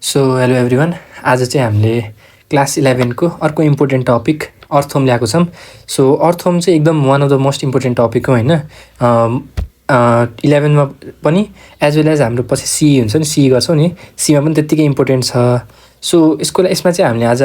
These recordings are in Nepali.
सो हेलो एभ्रिवान, आज चाहिँ हामीले क्लास 11 को अर्को इम्पोर्टेन्ट टपिक अर्थोम ल्याएको छौँ। सो अर्थोम चाहिँ एकदम one of the most important topic हो होइन। 11मा पनि एज वेल एज हाम्रो पछि सी हुन्छ नि, सी गर्छौँ नि, सीमा पनि त्यत्तिकै इम्पोर्टेन्ट छ। सो यसमा चाहिँ हामीले आज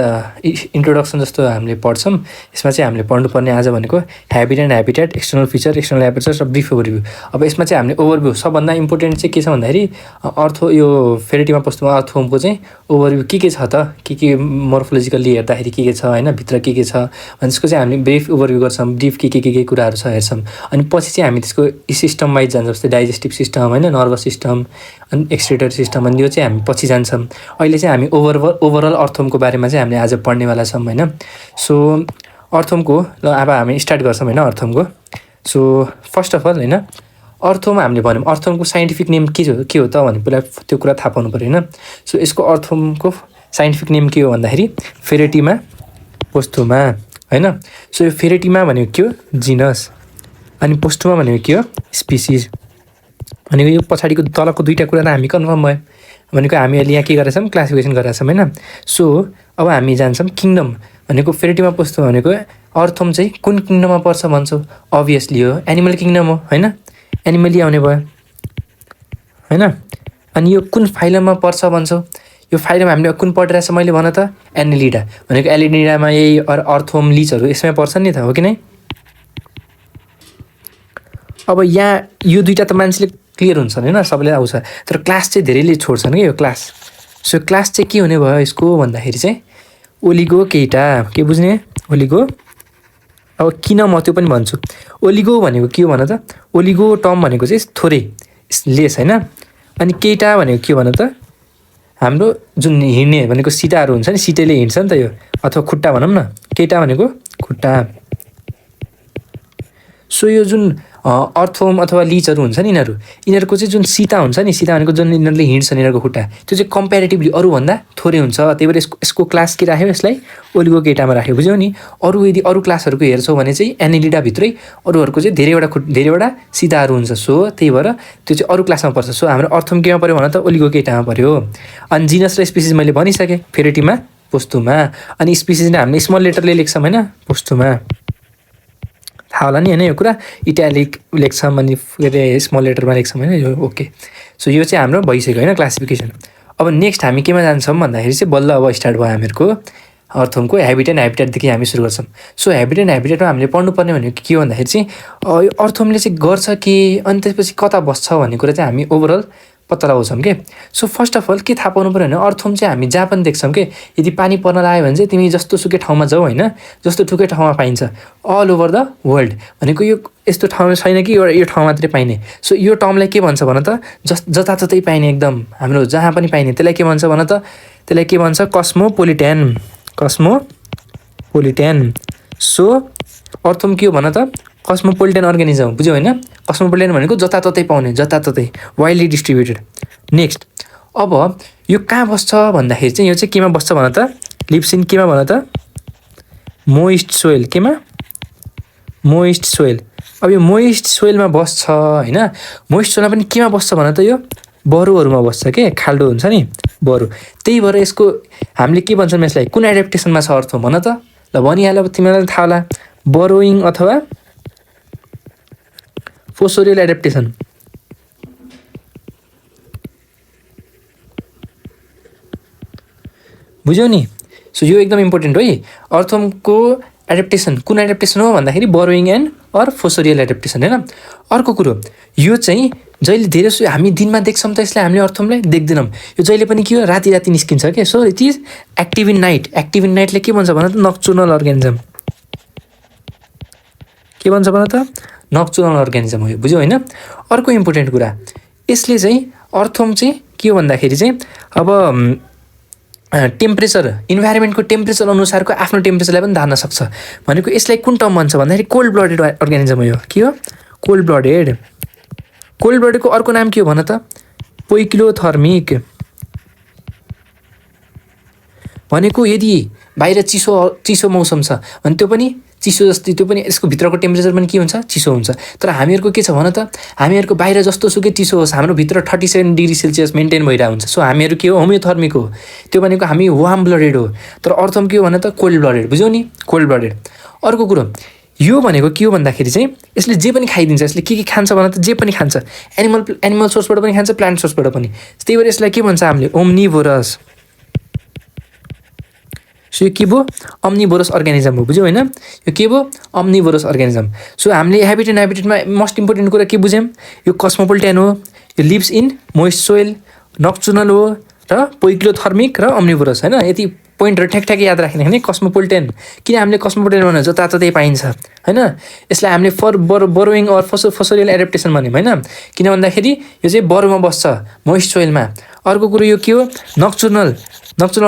इन्ट्रोडक्सन जस्तो हामीले पढ्छौँ। यसमा चाहिँ हामीले पढ्नुपर्ने आज भनेको habit and habitat, external feature, external aperture र ब्रिफ ओभरभ्यू। अब यसमा चाहिँ हामीले ओभरभ्यू सबभन्दा इम्पोर्टेन्ट चाहिँ के छ भन्दाखेरि अर्थो यो फेरिटीमा पस्तुमा अर्थोमको चाहिँ ओभरभ्यू के छ त, के मोर्फोलोजिकल्ली हेर्दाखेरि के छ होइन, भित्र के छ भने त्यसको चाहिँ हामीले ब्रिफ ओभरभ्यू गर्छौँ। ब्रिफ के कुराहरू छ हेर्छौँ। अनि पछि चाहिँ हामी त्यसको सिस्टम वाइज जान्छौँ, जस्तै डाइजेस्टिभ सिस्टम होइन, नर्भस सिस्टम अनि एक्सक्रिटरी सिस्टम, अनि यो चाहिँ हामी पछि जान्छौँ। अहिले चाहिँ हामी ओभरअल अर्थोमको बारेमा चाहिँ हामीले आज पढ्नेवाला छौँ होइन। सो अर्थोमको ल अब हामी स्टार्ट गर्छौँ होइन अर्थोमको। सो फर्स्ट अफ अल होइन, अर्थोम हामीले भन्यौँ अर्थोमको साइन्टिफिक नेम के हो त भने पहिला त्यो कुरा थाहा पाउनु पऱ्यो होइन। सो यसको अर्थोमको साइन्टिफिक नेम के हो भन्दाखेरि फेरेटिमा पोस्थुमा होइन। सो यो फेरेटिमा भनेको के हो, जिनस, अनि पोस्थुमा भनेको के हो, स्पिसिज। भनेको यो पछाडिको तलको दुईवटा कुरा त हामी कन्फर्म भयो भनेको हामी अहिले यहाँ के गरेका छौँ, क्लासिफिकेसन गरेका छौँ होइन। सो अब हामी जान्छौँ किङडम भनेको फेरिटीमा पोस्थो भनेको अर्थोम चाहिँ कुन किङडममा पर्छ भन्छौँ, अभियसली हो एनिमल किङडम हो होइन, एनिमली आउने भयो होइन। अनि यो कुन फाइलममा पर्छ भन्छौँ, यो फाइलम हामीले कुन पढिरहेछ मैले भन त, एनिलिडा भनेको एनिलिडामा यही अर्थोम लिचहरू यसमै पर्छन् नि त, हो कि नै। अब यहाँ यो दुईवटा त मान्छेले क्लियर हुन्छ होइन, सबैले आउँछ, तर क्लास चाहिँ धेरैले छोड्छन् कि यो क्लास। सो क्लास चाहिँ के हुने भयो यसको भन्दाखेरि चाहिँ ओलिगो केटा, के बुझ्ने, ओलिगो। अब किन म त्यो पनि भन्छु, ओलिगो भनेको के हो भन त, ओलिगो टर्म भनेको चाहिँ थोरै लेस होइन, अनि केटा भनेको के हो भन त, हाम्रो जुन हिँड्ने भनेको सिटाहरू हुन्छ नि, सिटैले हिँड्छ नि त यो, अथवा खुट्टा भनौँ न, केटा भनेको खुट्टा। सो यो जुन अर्थोम अथवा लिचहरू हुन्छ नि यिनीहरूको चाहिँ जुन सिता हुन्छ नि, सिता भनेको जुन यिनीहरूले हिँड्छन् यिनीहरूको खुट्टा, त्यो चाहिँ कम्पेरिटिभली अरूभन्दा थोरै हुन्छ। त्यही भएर यसको क्लास के राख्यो, यसलाई ओलिगो केटामा राख्यो, बुझ्यौ नि। यदि अरू क्लासहरूको हेर्छौँ भने चाहिँ एनिलिडाभित्रै अरूहरूको चाहिँ धेरैवटा सिताहरू हुन्छ। सो त्यही भएर त्यो चाहिँ अरू क्लासमा पर्छ। सो हाम्रो अर्थोम केमा पऱ्यो भन त, ओलिगो केटामा पऱ्यो। अनि जिनस र स्पिसिज मैले भनिसकेँ, फेरिटीमा पोस्थुमा, अनि स्पिसिज नै हामीले स्मल लेटरले लेख्छौँ होइन, पोस्थुमा, थाहा होला नि होइन यो कुरा, इट्यालिक लेख्छौँ अनि के अरे स्मल लेटरमा लेख्छौँ होइन यो, ओके। सो यो चाहिँ हाम्रो भइसक्यो होइन क्लासिफिकेसन। अब नेक्स्ट हामी केमा जान्छौँ भन्दाखेरि चाहिँ बल्ल अब स्टार्ट भयो हामीहरूको अर्थोमको ह्याबिट एन्ड ह्याबिटेटदेखि हामी सुरु गर्छौँ। सो ह्याबिट एन्ड ह्याबिटेटमा हामीले पढ्नुपर्ने भनेको के हो भन्दाखेरि चाहिँ यो अर्थोमले चाहिँ गर्छ के, अनि त्यसपछि कता बस्छ भन्ने कुरा चाहिँ हामी ओभरअल पत्ता लगाउँछौँ के। सो फर्स्ट अफ अल के थाहा पाउनु पऱ्यो भने अर्थोम चाहिँ हामी जहाँ पनि देख्छौँ कि यदि पानी पर्न लाग्यो भने चाहिँ तिमी जस्तो सुकै ठाउँमा जाऊ होइन, जस्तो ठुकै ठाउँमा पाइन्छ अल ओभर द वर्ल्ड। भनेको यो यस्तो ठाउँ छैन कि यो ठाउँ मात्रै पाइने। सो यो टर्मलाई के भन्छ भन त, जताततै पाइने, एकदम हाम्रो जहाँ पनि पाइने, त्यसलाई के भन्छ भन त, त्यसलाई के भन्छ, कस्मोपोलिट्यान, कस्मोपोलिट्यान। सो अर्थोम के हो भन त, कस्मोपोलिटन अर्गानिजम, बुझ्यो होइन। कस्मोपोलिटन भनेको जताततै पाउने, जताततै, वाइडली डिस्ट्रिब्युटेड। नेक्स्ट अब यो कहाँ बस्छ भन्दाखेरि चाहिँ यो चाहिँ केमा बस्छ भन त, लिप्स इन केमा भन त, मोइस्ट सोइल, केमा, मोइस्ट सोइल। अब यो मोइस्ट सोइलमा बस्छ होइन। मोइस्ट सोइलमा पनि केमा बस्छ भन त, यो बरुहरूमा बस्छ के, खाल्डो हुन्छ नि बरु। त्यही भएर यसको हामीले के भन्छौँ यसलाई, कुन एडेप्टेसनमा छ अर्थोम भन त, ल भनिहाल्यो, अब तिमीलाई थाहा होला, बरोइङ अथवा फोसोरियल एडेप्टेसन। बुझ्यौ नि। सो यो एकदम इम्पोर्टेन्ट हो है। अर्थोमको एडेप्टेसन कुन एडेप्टेसन हो भन्दाखेरि borrowing and or fossorial adaptation होइन। अर्को कुरो यो चाहिँ जहिले धेरै हामी दिनमा देख्छौँ त यसलाई, हामीले अर्थोमलाई देख्दैनौँ, यो जहिले पनि के हो, राति निस्किन्छ क्या। So it is active in night. Active in नाइटले के भन्छ भन त, नक्चुर्नल अर्गानिजम, के भन्छ भन त, नक्चुरल अर्गानिजम हो यो, बुझ्यो होइन। अर्को इम्पोर्टेन्ट कुरा, यसले चाहिँ अर्थोम चाहिँ के हो भन्दाखेरि चाहिँ अब टेम्परेचर, इन्भाइरोमेन्टको टेम्परेचर अनुसारको आफ्नो टेम्परेचरलाई पनि धार्न सक्छ। भनेको यसलाई कुन टर्म भन्छ भन्दाखेरि कोल्ड ब्लडेड अर्गानिजम हो यो, के हो, कोल्ड ब्लडेड। कोल्ड ब्लडेडको अर्को नाम के हो भन त, पोइक्लोथर्मिक। भनेको यदि बाहिर चिसो मौसम छ भने त्यो पनि चिसो जस्तै त्यो पनि यसको भित्रको टेम्परेचर पनि के हुन्छ चिसो हुन्छ तर हामीहरूको के छ भन त हामीहरूको बाहिर जस्तो सुकै चिसो होस् हाम्रो भित्र 37 डिग्री सेल्सियस मेन्टेन भइरहेको हुन्छ सो हामीहरू के हो होमियोथर्मिक हो त्यो भनेको हामी वार्म ब्लडेड हो तर अर्थम के हो भने त कोल्ड ब्लडेड बुझ्यौ नि कोल्ड ब्लडेड अर्को कुरो यो भनेको के हो भन्दाखेरि चाहिँ यसले जे पनि खाइदिन्छ यसले के खान्छ भने त जे पनि खान्छ एनिमल सोर्सबाट पनि खान्छ प्लान्ट सोर्सबाट पनि त्यही भएर यसलाई के भन्छ हामीले ओम्निभोरस सो यो के भयो अम्निभोरस अर्गानिजम हो बुझ्यौ हैन यो के भयो अम्निभोरस अर्गानिजम सो हामीले हेबिटेटमा मोस्ट इम्पोर्टेन्ट कुरा के बुझ्यौँ यो कस्मोपोलिटन हो यो लिभ्स इन मोइस्ट सोइल नक्चुरनल हो र पोइक्लोथर्मिक र अम्निभोरस हैन यति पोइन्टहरु ठ्याक याद राख्ने हैन कस्मोपोलिटन किन हामीले कस्मोपोलिटन भनेर जताततै पाइन्छ हैन यसलाई हामीले for burrowing or fossorial adaptation भन्यौं हैन किन भन्दाखेरि यो चाहिँ बरोमा बस्छ मोइस्ट सोइलमा अर्को कुरो यो के हो नक्चुरनल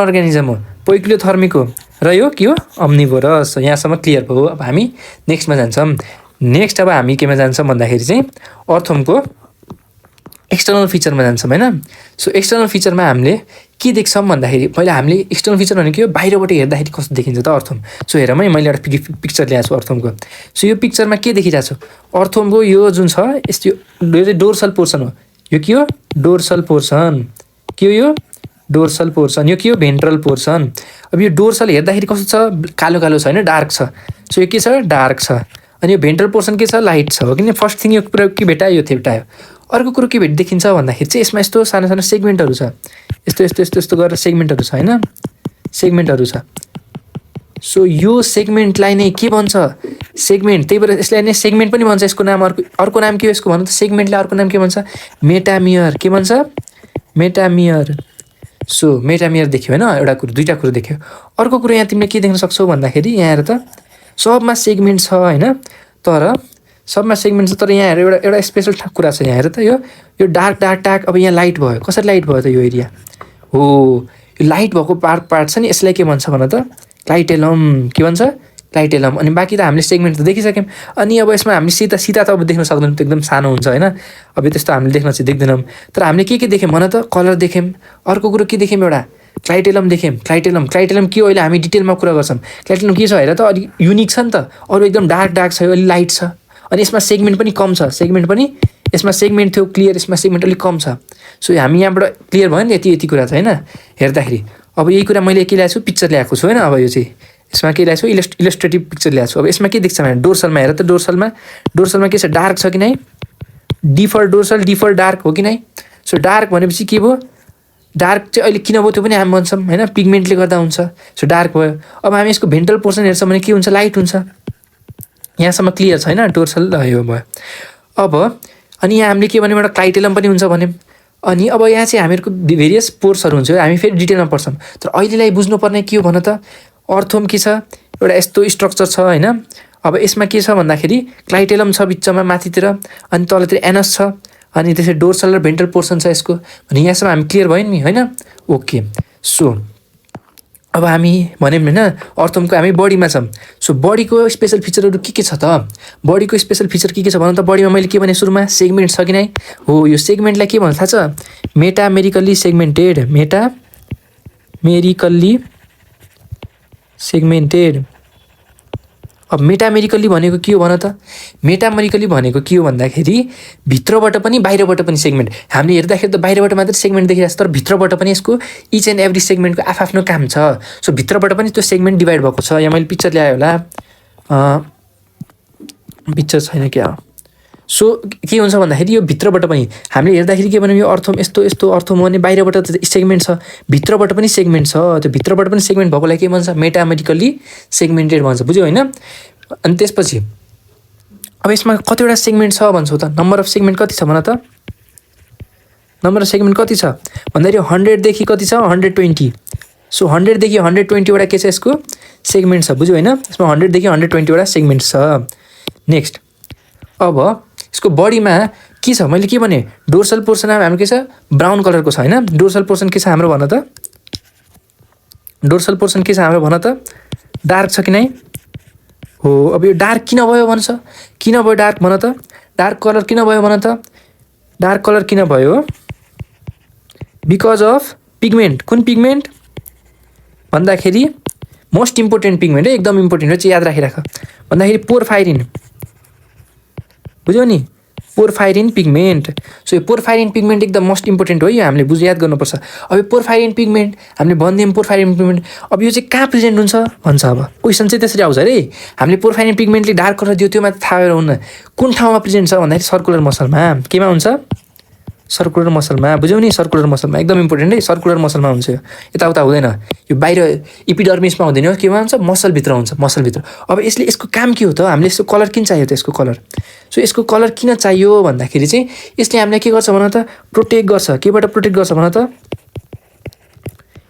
अर्गानिजम हो पोइक्लोथर्मिक हो र यो के हो अम्निभोरस यहाँसम्म क्लियर भयो अब हामी नेक्स्टमा जान्छौं नेक्स्ट अब हामी केमा जान्छौं भन्दाखेरि चाहिँ अर्थमको एक्सटर्नल फिचरमा जान्छौं हैन सो एक्सटर्नल फिचरमा हामीले के देख्छौं भन्दाखेरि पहिला हामीले एक्सटर्नल फिचर भनेको के हो बाहिरबाट हेर्दाखेरि कस्तो देखिन्छ त अर्थम सो हेर मैले एउटा पिक्चर ल्याएको छु अर्थमको सो यो पिक्चरमा के देखिरहेको छ अर्थमको यो जुन छ यस्तो यो डोर्सल पोर्सन हो यो के हो डोर्सल पोर्सन के हो यो डोर्सल पोर्सन यो के हो भेन्ट्रल पोर्सन अब यो डोर्सल हेर्दाखेरि कस्तो छ कालो कालो छ हैन डार्क छ सो यो के छ डार्क छ अनि यो भेन्ट्रल पोर्सन के छ लाइट छ हो किन फर्स्ट थिङ यो कुरा के भेटायो यो भेटायो अर्को कुरो के देखिन्छ भन्दाखेरि चाहिँ यसमा यस्तो सानो सानो सेगमेन्टहरु छ यस्तो गरेर सेगमेन्टहरु छ हैन सेगमेन्टहरु छ सो यो सेगमेन्टलाई नै के भन्छ सेगमेन्ट त्यही भएर यसलाई नै सेगमेन्ट पनि भन्छ यसको नाम अर्को नाम के हो यसको भन्नु त सेगमेन्टलाई अर्को नाम के भन्छ मेटामियर के भन्छ मेटामियर सो मेटामियर देख्यो हैन एउटा कुरो दुईटा कुरो देख्यो अर्को कुरो यहाँ तिमीले के देख्न सक्छौ भन्दाखेरि यहाँ हेर त सबमा सेगमेन्ट छ हैन तर सबमा सेगमेन्ट छ तर यहाँ हेर एउटा स्पेशल कुरा छ यहाँ हेर त यो डार्क अब यहाँ लाइट भयो कसरी लाइट भयो त यो एरिया हो यो लाइट भएको पार्ट छ नि यसलाई के भन्छ भन त क्लाइटेलम के भन्छ क्लाइटेलम अनि बाँकी त हामीले सेगमेन्ट त देखिसक्यौँ अनि अब यसमा हामीले सीधा त अब देख्न सक्दैनौँ एकदम सानो हुन्छ हैन अब त्यस्तो हामीले देख्न चाहिँ देख्दैनौँ तर हामीले के देख्यौँ भन त कलर देख्यौँ अर्को कुरो के देख्यौँ एउटा क्लाइटेलम देख्यौँ क्लाइटेलम के हो अहिले हामी डिटेलमा कुरा गर्छौँ क्लाइटेलम के छ हेर त अलिक युनिक छ नि त अरू एकदम डार्क छ यो अलि लाइट छ अनि यसमा सेगमेन्ट पनि कम छ सेगमेन्ट पनि यसमा सेगमेन्ट थियो क्लियर यसमा सेगमेन्ट अलिक कम छ सो हामी यहाँबाट क्लियर भयो नि यति कुरा छ हैन हेर्दाखेरि अब यही कुरा मैले के ल्याएको छु पिक्चर ल्याएको छु हैन अब यो चाहिँ यसमा के ल्याएको छु इलस्ट्रेटिभ पिक्चर ल्याएको छु अब यसमा के देख्छ भने डोर्सलमा हेर त डोर्सलमा के छ डार्क छ कि नै डिफर डोर्सल डिफर डार्क हो कि नै सो डार्क भनेपछि के भयो डार्क चाहिँ अहिले किन भयो त्यो पनि हामी भन्छौँ हैन पिगमेन्टले गर्दा हुन्छ सो डार्क भयो अब हामी यसको भेन्ट्रल पोर्सन हेर्छौँ भने के हुन्छ लाइट हुन्छ यहाँसम्म क्लियर छ हैन डोर्सल यो भयो अब अनि यहाँ हामीले के भन्यौँ एउटा क्लाइटेलम पनि हुन्छ भन्यौँ अनि अब यहाँ चाहिँ हामीहरूको भेरियस पोर्सहरू हुन्छ हामी फेरि डिटेलमा पढ्छौँ तर अहिलेलाई बुझ्नुपर्ने के हो भन त अर्थोम के छ एउटा यस्तो स्ट्रक्चर छ हैन अब यसमा के छ भन्दाखेरि क्लाइटेलम छ बिचमा माथितिर अनि तलतिर एनस छ अनि त्यसै डोर्सल र भेन्ट्रल पोर्सन छ यसको अनि यहाँसम्म हामी क्लियर भयो नि हैन ओके सो अब हामी भन्यौँ हैन अर्थोमको हामी बडीमा छौँ सो बडीको स्पेशल फिचरहरू के छ त बडीको स्पेशल फिचर के छ भन त बडीमा मैले के भने सुरुमा सेगमेन्ट छ कि नै हो यो सेगमेन्टलाई के भन्छ थाहा छ मेटामेरिकल्ली सेगमेन्टेड अब मेटामेरिकल्ली भनेको के हो भन त मेटामेरिकल्ली भनेको के हो भन्दाखेरि भित्रबाट पनि बाहिरबाट पनि सेगमेन्ट हामीले हेर्दाखेरि त बाहिरबाट मात्र सेगमेन्ट देखिरहेको छ तर भित्रबाट पनि यसको इच एन्ड एभ्री सेगमेन्टको आफ्नो काम छ सो भित्रबाट पनि त्यो सेगमेन्ट डिभाइड भएको छ यहाँ मैले पिक्चर ल्याएँ होला पिक्चर छैन क्या सो के हुन्छ भन्दाखेरि यो भित्रबाट पनि हामीले हेर्दाखेरि के भन्यौँ यो अर्थोम यस्तो अर्थोम भने बाहिरबाट त सेगमेन्ट छ भित्रबाट पनि सेगमेन्ट छ त्यो भित्रबाट पनि सेगमेन्ट भएकोलाई के भन्छ मेटामेरिकल्ली सेगमेन्टेड भन्छ बुझ्यौ हैन अनि त्यसपछि अब यसमा कतिवटा सेगमेन्ट छ भन्छौ त नम्बर अफ सेगमेन्ट कति छ भन त नम्बर अफ सेगमेन्ट कति छ भन्दाखेरि 100 देखि कति छ 120 सो 100 देखि 120 वटा के छ यसको सेगमेन्ट छ बुझ्यौ हैन यसमा 100 देखि 120 वटा सेगमेन्ट छ नेक्स्ट अब यसको बडीमा के छ मैले के भने डोर्सल पोर्सन हाम्रो के छ ब्राउन कलरको छ हैन डोर्सल पोर्सन के छ हाम्रो भन त डोर्सल पोर्सन के छ हाम्रो भन त डार्क छ कि नै हो अब यो डार्क किन भयो भन्छ किन भयो डार्क भन त डार्क कलर किन भयो भन त डार्क कलर किन भयो बिकज अफ पिगमेन्ट कुन पिगमेन्ट भन्दाखेरि मोस्ट इम्पोर्टेन्ट पिगमेन्ट है, एकदम इम्पोर्टेन्ट हो, चाहिँ याद राखिराख। भन्दाखेरि पोरफाइरिन, बुझ्यौ नि, पोरफाइरिन पिगमेन्ट। सो यो पोरफाइरिन पिगमेन्ट एकदम मोस्ट इम्पोर्टेन्ट हो, यो हामीले याद गर्नुपर्छ। अब यो पोरफाइरिन पिगमेन्ट हामीले भनिदियौँ, पोरफाइरिन पिगमेन्ट अब यो चाहिँ कहाँ प्रेजेन्ट हुन्छ भन्छ। अब क्वेसन चाहिँ त्यसरी आउँछ अरे, हामीले पोरफाइरिन पिगमेन्टले डार्क कलर दियो, त्यो मात्र थाहा भएर हुन्न, कुन ठाउँमा प्रेजेन्ट छ भन्दाखेरि सर्कुलर मसलमा। केमा हुन्छ? सर्कुलर मसलमा, बुझ्यौ नि, सर्कुलर मसलमा एकदम इम्पोर्टेन्ट है, सर्कुलर मसलमा हुन्छ यो, यताउता हुँदैन। यो बाहिर इपिडर्मिसमा हुँदैन, केमा हुन्छ? मसलभित्र हुन्छ, मसलभित्र। अब यसको काम के हो त? हामीले यसको कलर किन चाहियो त? यसको कलर, सो यसको कलर किन चाहियो भन्दाखेरि चाहिँ यसले हामीलाई के गर्छ भन त? प्रोटेक्ट गर्छ। केबाट प्रोटेक्ट गर्छ भन त?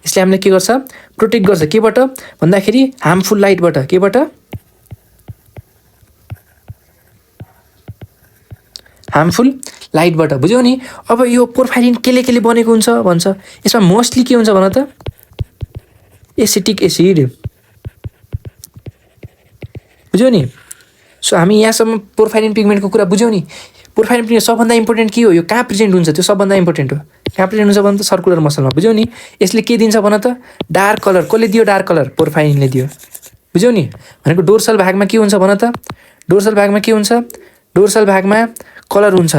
यसले हामीलाई के गर्छ? प्रोटेक्ट गर्छ। केबाट भन्दाखेरि हार्मफुल लाइटबाट। केबाट? हार्मफुल लाइटबाट, बुझ्यौ नि। अब यो पोरफाइरिन केले बनेको हुन्छ भन्छ, यसमा मोस्टली के हुन्छ भन त? एसिटिक एसिड, बुझ्यौ नि। सो हामी यहाँसम्म पोरफाइरिन पिगमेन्टको कुरा बुझ्यौ नि। पोरफाइरिन पिगमेन्ट सबभन्दा इम्पोर्टेन्ट के हो? यो कहाँ प्रेजेन्ट हुन्छ त्यो सबभन्दा इम्पोर्टेन्ट हो। कहाँ प्रेजेन्ट हुन्छ भन त? सर्कुलर मसलमा, बुझ्यौ नि। यसले के दिन्छ भन त? Dark colour. कसले दियो डार्क कलर? पोरफाइरिनले दियो, बुझ्यौ नि। भनेको डोर्सल भागमा के हुन्छ भन त? डोर्सल भागमा के हुन्छ? डोर्सल भागमा कलर हुन्छ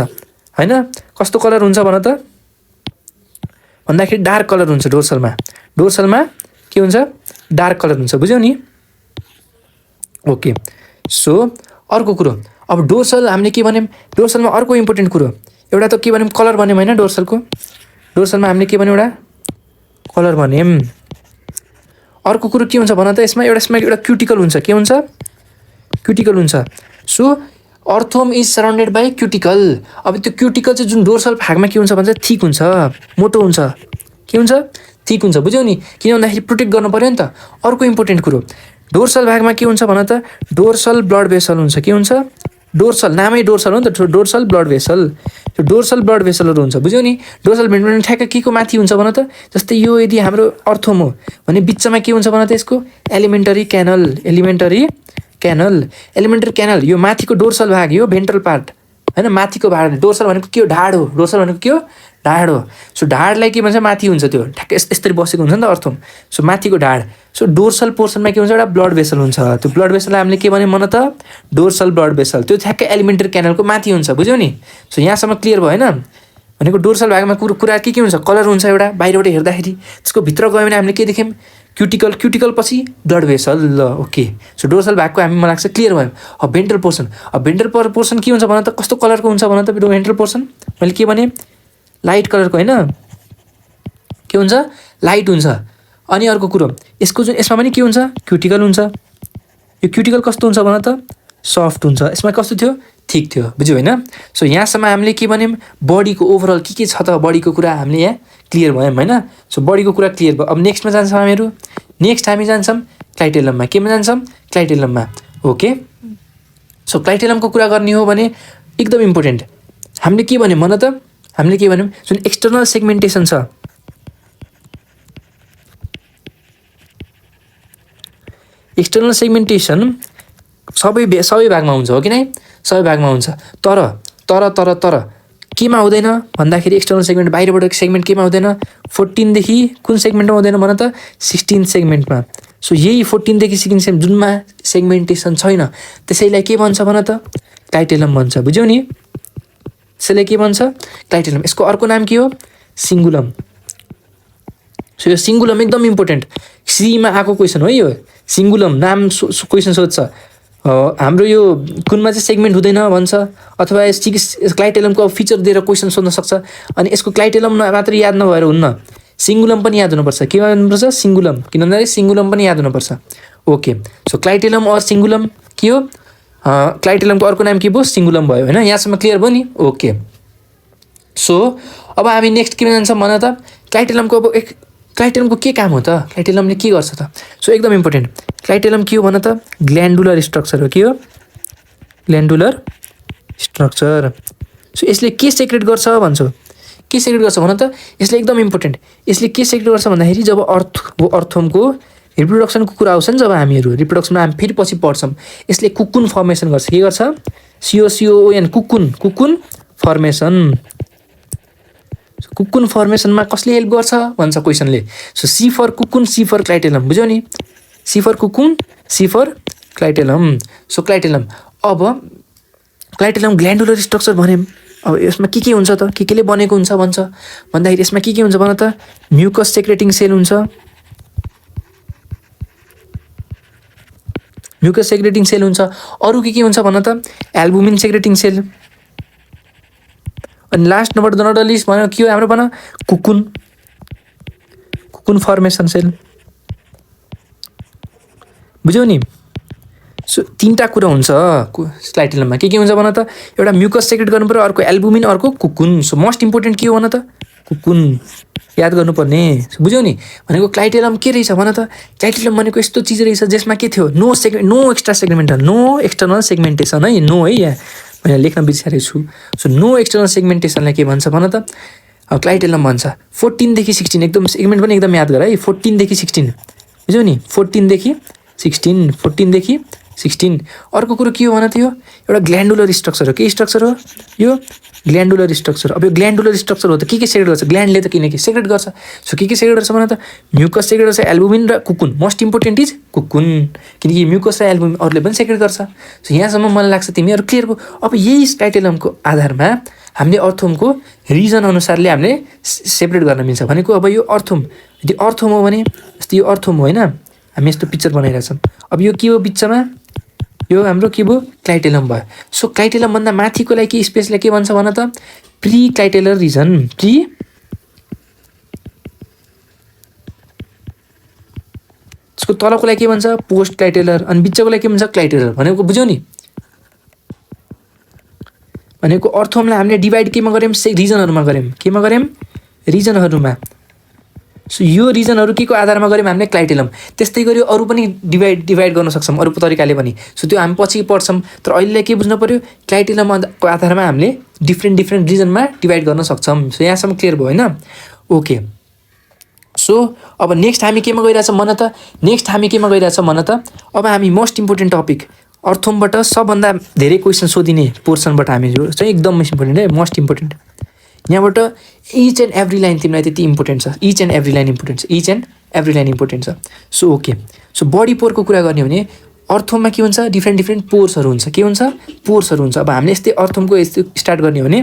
हैन। कस्तो कलर हुन्छ भन त? भन्दाखेरि डार्क कलर हुन्छ डोर्सलमा। डोर्सलमा के हुन्छ? डार्क कलर हुन्छ, बुझ्यौ नि। ओके, सो अर्को कुरो, अब डोर्सल हामीले के भन्यौँ? डोर्सलमा अर्को इम्पोर्टेन्ट कुरो एउटा त के भन्यौँ? कलर भन्यौँ होइन। डोर्सलको, डोर्सलमा हामीले के भन्यौँ? एउटा कलर भन्यौँ। अर्को कुरो के हुन्छ भन त? यसमा एउटा क्युटिकल हुन्छ। के हुन्छ? क्युटिकल हुन्छ। So earthworm is surrounded by cuticle. अब त्यो क्युटिकल चाहिँ जुन डोर्सल भागमा के हुन्छ भन्छ? थिक हुन्छ, मोटो हुन्छ। के हुन्छ? थिक हुन्छ, बुझ्यौ नि। किन भन्दाखेरि प्रोटेक्ट गर्नु पऱ्यो नि त। अर्को इम्पोर्टेन्ट कुरो, डोर्सल भागमा के हुन्छ भन त? डोर्सल ब्लड भेसल हुन्छ। के हुन्छ? डोर्सल, नामै डोर्सल हो नि त, डोर्सल ब्लड भेसल। त्यो डोर्सल ब्लड भेसलहरू हुन्छ, बुझ्यौ नि। डोर्सल भेन्ट ठ्याक्क के को माथि हुन्छ भन त? जस्तै यो यदि हाम्रो अर्थोम हो भने बिचमा के हुन्छ भन त? यसको elementary canal. Elementary canal, elementary canal, यो माथिको डोर्सल भाग, यो भेन्ट्रल पार्ट हैन, माथिको भाग। डोर्सल भनेको के हो? ढाड हो। डोर्सल भनेको के हो? ढाड हो। सो ढाडलाई के भन्छ? माथि हुन्छ, त्यो ठ्याक्क यसरी बसेको हुन्छ नि त अर्थोम। सो माथिको ढाड। सो डोर्सल पोर्सनमा के हुन्छ? एउटा ब्लड भेसल हुन्छ। त्यो ब्लड भेसललाई हामीले के भन्यौँ भन त? Dorsal blood vessel. त्यो ठ्याक्क एलिमेन्टरी क्यानलको माथि हुन्छ, बुझ्यौ नि। सो यहाँसम्म क्लियर भयो होइन? भनेको डोर्सल भागमा कुरा के हुन्छ? कलर हुन्छ एउटा, बाहिरबाट हेर्दाखेरि। त्यसको भित्र गयो भने हामीले के देख्यौँ? क्युटिकल। क्युटिकल पछि ब्लड भेसल। ल ओके, सो डोर्सल भागको हामी मलाई लाग्छ क्लियर भयो। अब भेन्ट्रल पोर्सन, अब भेन्ट्रल पोर्सन के हुन्छ भन त? कस्तो कलरको हुन्छ भन त? भेन्ट्रल पोर्सन मैले के भने? लाइट कलरको होइन। के हुन्छ? लाइट हुन्छ। अनि अर्को कुरो, यसको जुन यसमा पनि के हुन्छ? क्युटिकल हुन्छ। यो क्युटिकल कस्तो हुन्छ भन त? सफ्ट हुन्छ। यसमा कस्तो थियो? थिक थियो, बुझ्यो होइन? सो यहाँसम्म हामीले के भन्यौँ? बडीको ओभरअल के छ त बडीको कुरा हामीले यहाँ क्लियर भयौँ होइन? सो बडीको कुरा क्लियर भयो। अब नेक्स्टमा जान्छौँ हामीहरू। नेक्स्ट हामी जान्छौँ क्लाइटेलममा। केमा जान्छौँ? क्लाइटेलममा। ओके, सो क्लाइटेलमको कुरा गर्ने हो भने एकदम इम्पोर्टेन्ट, हामीले के भन्यौँ भन त? हामीले के भन्यौँ? जुन एक्सटर्नल सेगमेन्टेसन छ, एक्सटर्नल सेगमेन्टेसन सबै भागमा हुन्छ, हो कि नै? सबै भागमा हुन्छ। तर तर तर तर केमा हुँदैन भन्दाखेरि एक्सटर्नल सेगमेन्ट, बाहिरबाट सेगमेन्ट केमा हुँदैन? 14 देखि कुन सेगमेन्टमा हुँदैन भन त? 16 सेगमेन्टमा। सो यही 14 देखि 16 सेगमेन्ट जुनमा सेगमेन्टेसन छैन त्यसैलाई के भन्छ भन त? क्लाइटेलम भन्छ, बुझ्यौ नि। त्यसैलाई के भन्छ? क्लाइटेलम। यसको अर्को नाम के हो? सिङ्गुलम। सो यो सिङ्गुलम एकदम इम्पोर्टेन्ट, सीमा आएको क्वेसन हो यो। सिङ्गुलम नाम क्वेसन सोध्छ, हाम्रो यो कुनमा चाहिँ सेगमेन्ट हुँदैन भन्छ, अथवा क्लाइटेलमको फिचर दिएर क्वेसन सोध्न सक्छ। अनि यसको क्लाइटेलम मात्र याद नभएर हुन्न, सिङ्गुलम पनि याद हुनुपर्छ। के याद हुनुपर्छ? सिङ्गुलम। किन भन्दाखेरि सिङ्गुलम पनि याद हुनुपर्छ। ओके, सो क्लाइटेलम और सिङ्गुलम के हो? क्लाइटेलमको अर्को नाम के भयो? सिङ्गुलम भयो होइन? यहाँसम्म क्लियर भयो नि? ओके, सो अब हामी नेक्स्ट केमा जान्छौँ भन त? क्लाइटेलमको अब क्लाइटेलमको के काम हो त? क्लाइटेलमले के गर्छ त? सो एकदम इम्पोर्टेन्ट, क्लाइटेलम के हो भन त? ग्ल्यान्डुलर स्ट्रक्चर हो। के हो? Glandular structure. सो यसले के सेक्रेट गर्छ भन्छौ? के सेक्रेट गर्छ भन त? यसले एकदम इम्पोर्टेन्ट, यसले के सेक्रेट गर्छ भन्दाखेरि जब अर्थोमको रिप्रोडक्सनको कुरा आउँछ नि, जब हामीहरू रिप्रोडक्सनमा हामी फेरि पछि पढ्छौँ, यसले कुकुन फर्मेसन गर्छ। के गर्छ? COCON, cocoon. Cocoon formation. Cocoon फर्मेसनमा कसले हेल्प गर्छ भन्छ क्वेसनले। So see for cocoon, see for clitellum, बुझ्यौ नि। See for cocoon, see for clitellum. So clitellum, अब क्लाइटेलम ग्ल्यान्डुलर स्ट्रक्चर भन्यौँ। अब यसमा के हुन्छ त, के केले बनेको हुन्छ भन्छ भन्दाखेरि यसमा के हुन्छ भन त, म्युकस सेक्रेटिङ सेल हुन्छ, म्युकस सेक्रेटिङ सेल हुन्छ। अरू के हुन्छ भन त, एल्बुमिन सेक्रेटिङ सेल। अनि लास्ट नम्बर नट लिस्ट भन्यो के हो हाम्रो भन, कुकुन, कुकुन फर्मेसन सेल। बुझ्यौ नि। सो तीनटा कुरा हुन्छ क्लाइटेलममा। के हुन्छ भन त, एउटा म्युकस सेक्रेट गर्नु पर्यो, अर्को एल्बुमिन, अर्को कुकुन। सो मोस्ट इम्पोर्टेन्ट के हो भन त, कुकुन याद गर्नुपर्ने। बुझ्यौ नि। भनेको क्लाइटेलम के रहेछ भन त, क्लाइटेलम भनेको यस्तो चिज रहेछ जसमा के थियो, नो एक्स्ट्रा सेगमेन्टल, नो एक्सटर्नल सेगमेन्टेसन है, नो है यहाँ मैले लेख्न बिर्सेको छु। सो नो एक्सटर्नल सेगमेन्टेसनलाई के भन्छ भन त, क्लाइटेलम भन्छ। 14 देखि 16 एकदम सेगमेन्ट पनि एकदम याद गर है, 14 देखि 16 बुझ्यौ नि, 14 देखि 16, 14 देखि 16। अर्को कुरो के हो भन त, यो एउटा ग्ल्यान्डुलर स्ट्रक्चर हो। के स्ट्रक्चर हो यो, ग्ल्यान्डुलर स्ट्रक्चर। अब यो ग्ल्यान्डुलर स्ट्रक्चर हो त के सेक्रेट गर्छ, ग्ल्यान्डले त किनकि सेक्रेट गर्छ। सो के सेक्रेट गर्छ भन त, म्युकस सेक्रेट गर्छ, एल्बुमिन र cocoon. Most important is cocoon, किनकि म्युकस र एल्बुमिन अरूले पनि सेक्रेट गर्छ। सो यहाँसम्म मलाई लाग्छ तिमीहरू क्लियर भयो। अब यही क्लाइटेलमको आधारमा हामीले अर्थोमको रिजन अनुसारले हामीले सेपरेट गर्न मिल्छ। भनेको अब यो अर्थोम, यदि अर्थोम हो भने जस्तै यो अर्थोम हो होइन, हामी यस्तो पिक्चर बनाइरहेछौँ। अब यो के हो बिचमा, यो हाम्रो के भयो, क्लाइटेलम भयो। सो क्लाइटेलमभन्दा माथिकोलाई के स्पेसलाई के भन्छ भन त, प्री क्लाइटेलर रिजन। प्री त्यसको तलकोलाई के भन्छ, पोस्ट क्लाइटेलर। अनि बिचकोलाई के भन्छ, क्लाइटेलर। भनेको बुझ्यौ नि। भनेको अर्थोमलाई हामीले डिभाइड केमा गऱ्यौँ, रिजनहरूमा गऱ्यौँ। केमा गऱ्यौँ, रिजनहरूमा। सो यो रिजनहरू के को आधारमा गऱ्यौँ हामीले, क्लाइटेलम। त्यस्तै गरी अरू पनि डिभाइड गर्न सक्छौँ अरू तरिकाले पनि। सो त्यो हामी पछि पढ्छौँ। तर अहिले के बुझ्नु पऱ्यो, क्लाइटेलमको आधारमा हामीले डिफ्रेन्ट रिजनमा डिभाइड गर्न सक्छौँ। सो यहाँसम्म क्लियर भयो होइन। ओके। सो अब नेक्स्ट हामी केमा गइरहेछौँ भन त, नेक्स्ट हामी केमा गइरहेछौँ भन त, अब हामी मोस्ट इम्पोर्टेन्ट टपिक अर्थोमबाट सबभन्दा धेरै क्वेसन सोधिने पोर्सनबाट हामी जो चाहिँ एकदम इम्पोर्टेन्ट है, मोस्ट इम्पोर्टेन्ट। यहाँबाट इच एन्ड एभ्री लाइन तिमीलाई त्यति इम्पोर्टेन्ट छ, each and every line important छ, each and every line important छ। So okay. सो बडी पोरको कुरा गर्ने हो भने अर्थोममा के हुन्छ, डिफ्रेन्ट पोर्सहरू हुन्छ। के हुन्छ, पोर्सहरू हुन्छ। अब हामीले यस्तै अर्थोमको यस्तो स्टार्ट गर्ने हो भने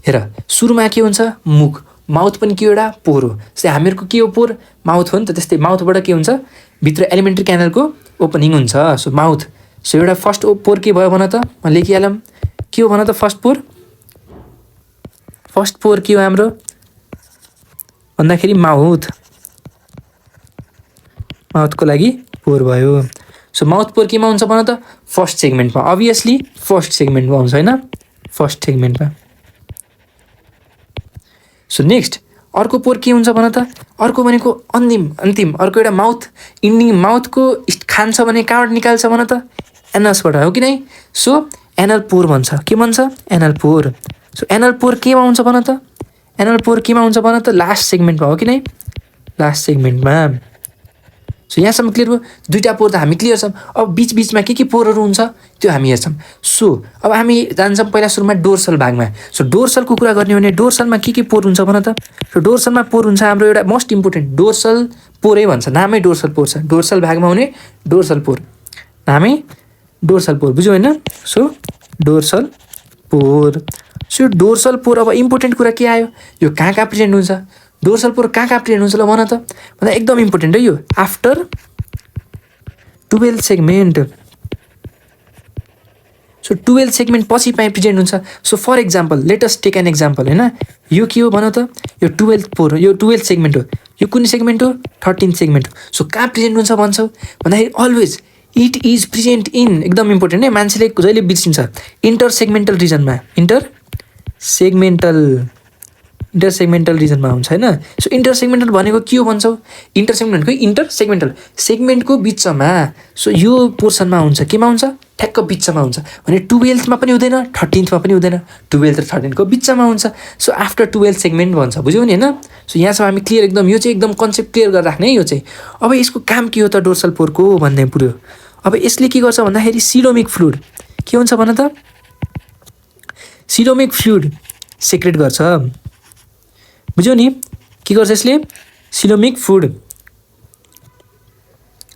हेर, सुरुमा के हुन्छ, मुख, माउथ पनि के एउटा पोर हो। जस्तै हामीहरूको के हो पोर, माउथ हो नि त। त्यस्तै माउथबाट के हुन्छ, भित्र एलिमेन्ट्री क्यानलको ओपनिङ हुन्छ। So mouth. सो एउटा फर्स्ट पोर के भयो भन त, म लेखिहालौँ। के हो भन त, फर्स्ट पोर। फर्स्ट पोर के हो हाम्रो भन्दाखेरि माउथ, माउथको लागि पोर भयो। सो माउथ पोर केमा हुन्छ भन त, फर्स्ट सेगमेन्टमा। अभियसली फर्स्ट सेगमेन्टमा हुन्छ होइन, फर्स्ट सेगमेन्टमा। सो नेक्स्ट अर्को पोर के हुन्छ भन त, अर्को भनेको अन्तिम अर्को एउटा माउथ इन्डिङ, माउथको खान्छ भने कहाँबाट निकाल्छ भन त, एनसबाट हो कि नै। सो एनल पोर भन्छ। के भन्छ, anal pore. So anal pore केमा हुन्छ भन त, एनल पोर केमा हुन्छ भन त, लास्ट सेगमेन्टमा हो कि नै, लास्ट सेगमेन्टमा। सो यहाँसम्म क्लियर भयो। दुईवटा पोर त हामी क्लियर छौँ। अब बिचमा के पोरहरू हुन्छ त्यो हामी हेर्छौँ। सो अब हामी जान्छौँ पहिला सुरुमा डोर्सल भागमा। सो डोर्सलको कुरा गर्ने हो भने डोर्सलमा के पोर हुन्छ भन त। सो डोर्सलमा पोर हुन्छ हाम्रो एउटा मोस्ट इम्पोर्टेन्ट, डोर्सल पोरै भन्छ, नामै डोर्सल पोर छ। डोर्सल भागमा हुने डोर्सल पोर, नामै डोर्सल पोर, बुझ्यौ होइन। सो डोर्सल पोर। सो डोर्सल पोर अब इम्पोर्टेन्ट कुरा के आयो, यो कहाँ प्रेजेन्ट हुन्छ, डोर्सल पोर कहाँ प्रेजेन्ट हुन्छ ल भन त, भन्दा एकदम इम्पोर्टेन्ट है यो, आफ्टर 12 सेगमेन्ट। सो 12 सेगमेन्ट पछि प्रेजेन्ट हुन्छ। So for example, let us take an example होइन, यो के हो भन त, यो 12 पोर, यो 12 सेगमेन्ट हो। यो कुन सेगमेन्ट हो, 13 सेगमेन्ट हो। सो कहाँ प्रेजेन्ट हुन्छ भन्छौ भन्दाखेरि always it is present in, एकदम इम्पोर्टेन्ट है, मान्छेले जहिले बिर्सिन्छ, इन्टर सेगमेन्टल रिजनमा, इन्टर सेगमेन्टल रिजनमा हुन्छ होइन। सो इन्टर सेगमेन्टल भनेको के हो भन्छौ, इन्टर सेगमेन्ट भनेको इन्टर सेगमेन्टल, सेगमेन्टको बिचमा। सो यो पोर्सनमा हुन्छ, केमा हुन्छ, ठ्याक्क बिचमा हुन्छ। भने 12मा पनि हुँदैन, 13मा पनि हुँदैन, 12 र 13को बिचमा हुन्छ। सो आफ्टर 12 सेगमेन्ट भन्छ, बुझ्यौ नि होइन। सो यहाँसम्म हामी क्लियर, एकदम यो चाहिँ एकदम कन्सेप्ट क्लियर गरेर राख्ने है यो चाहिँ। अब यसको काम के हो त डोर्सल पोरको भन्ने पुऱ्यो। अब यसले के गर्छ भन्दाखेरि सिलोमिक फ्लुइड के हुन्छ भन त, सिलोमिक फ्लुइड सेक्रेट गर्छ, बुझ्यौ नि। के गर्छ यसले, सिलोमिक फ्लुइड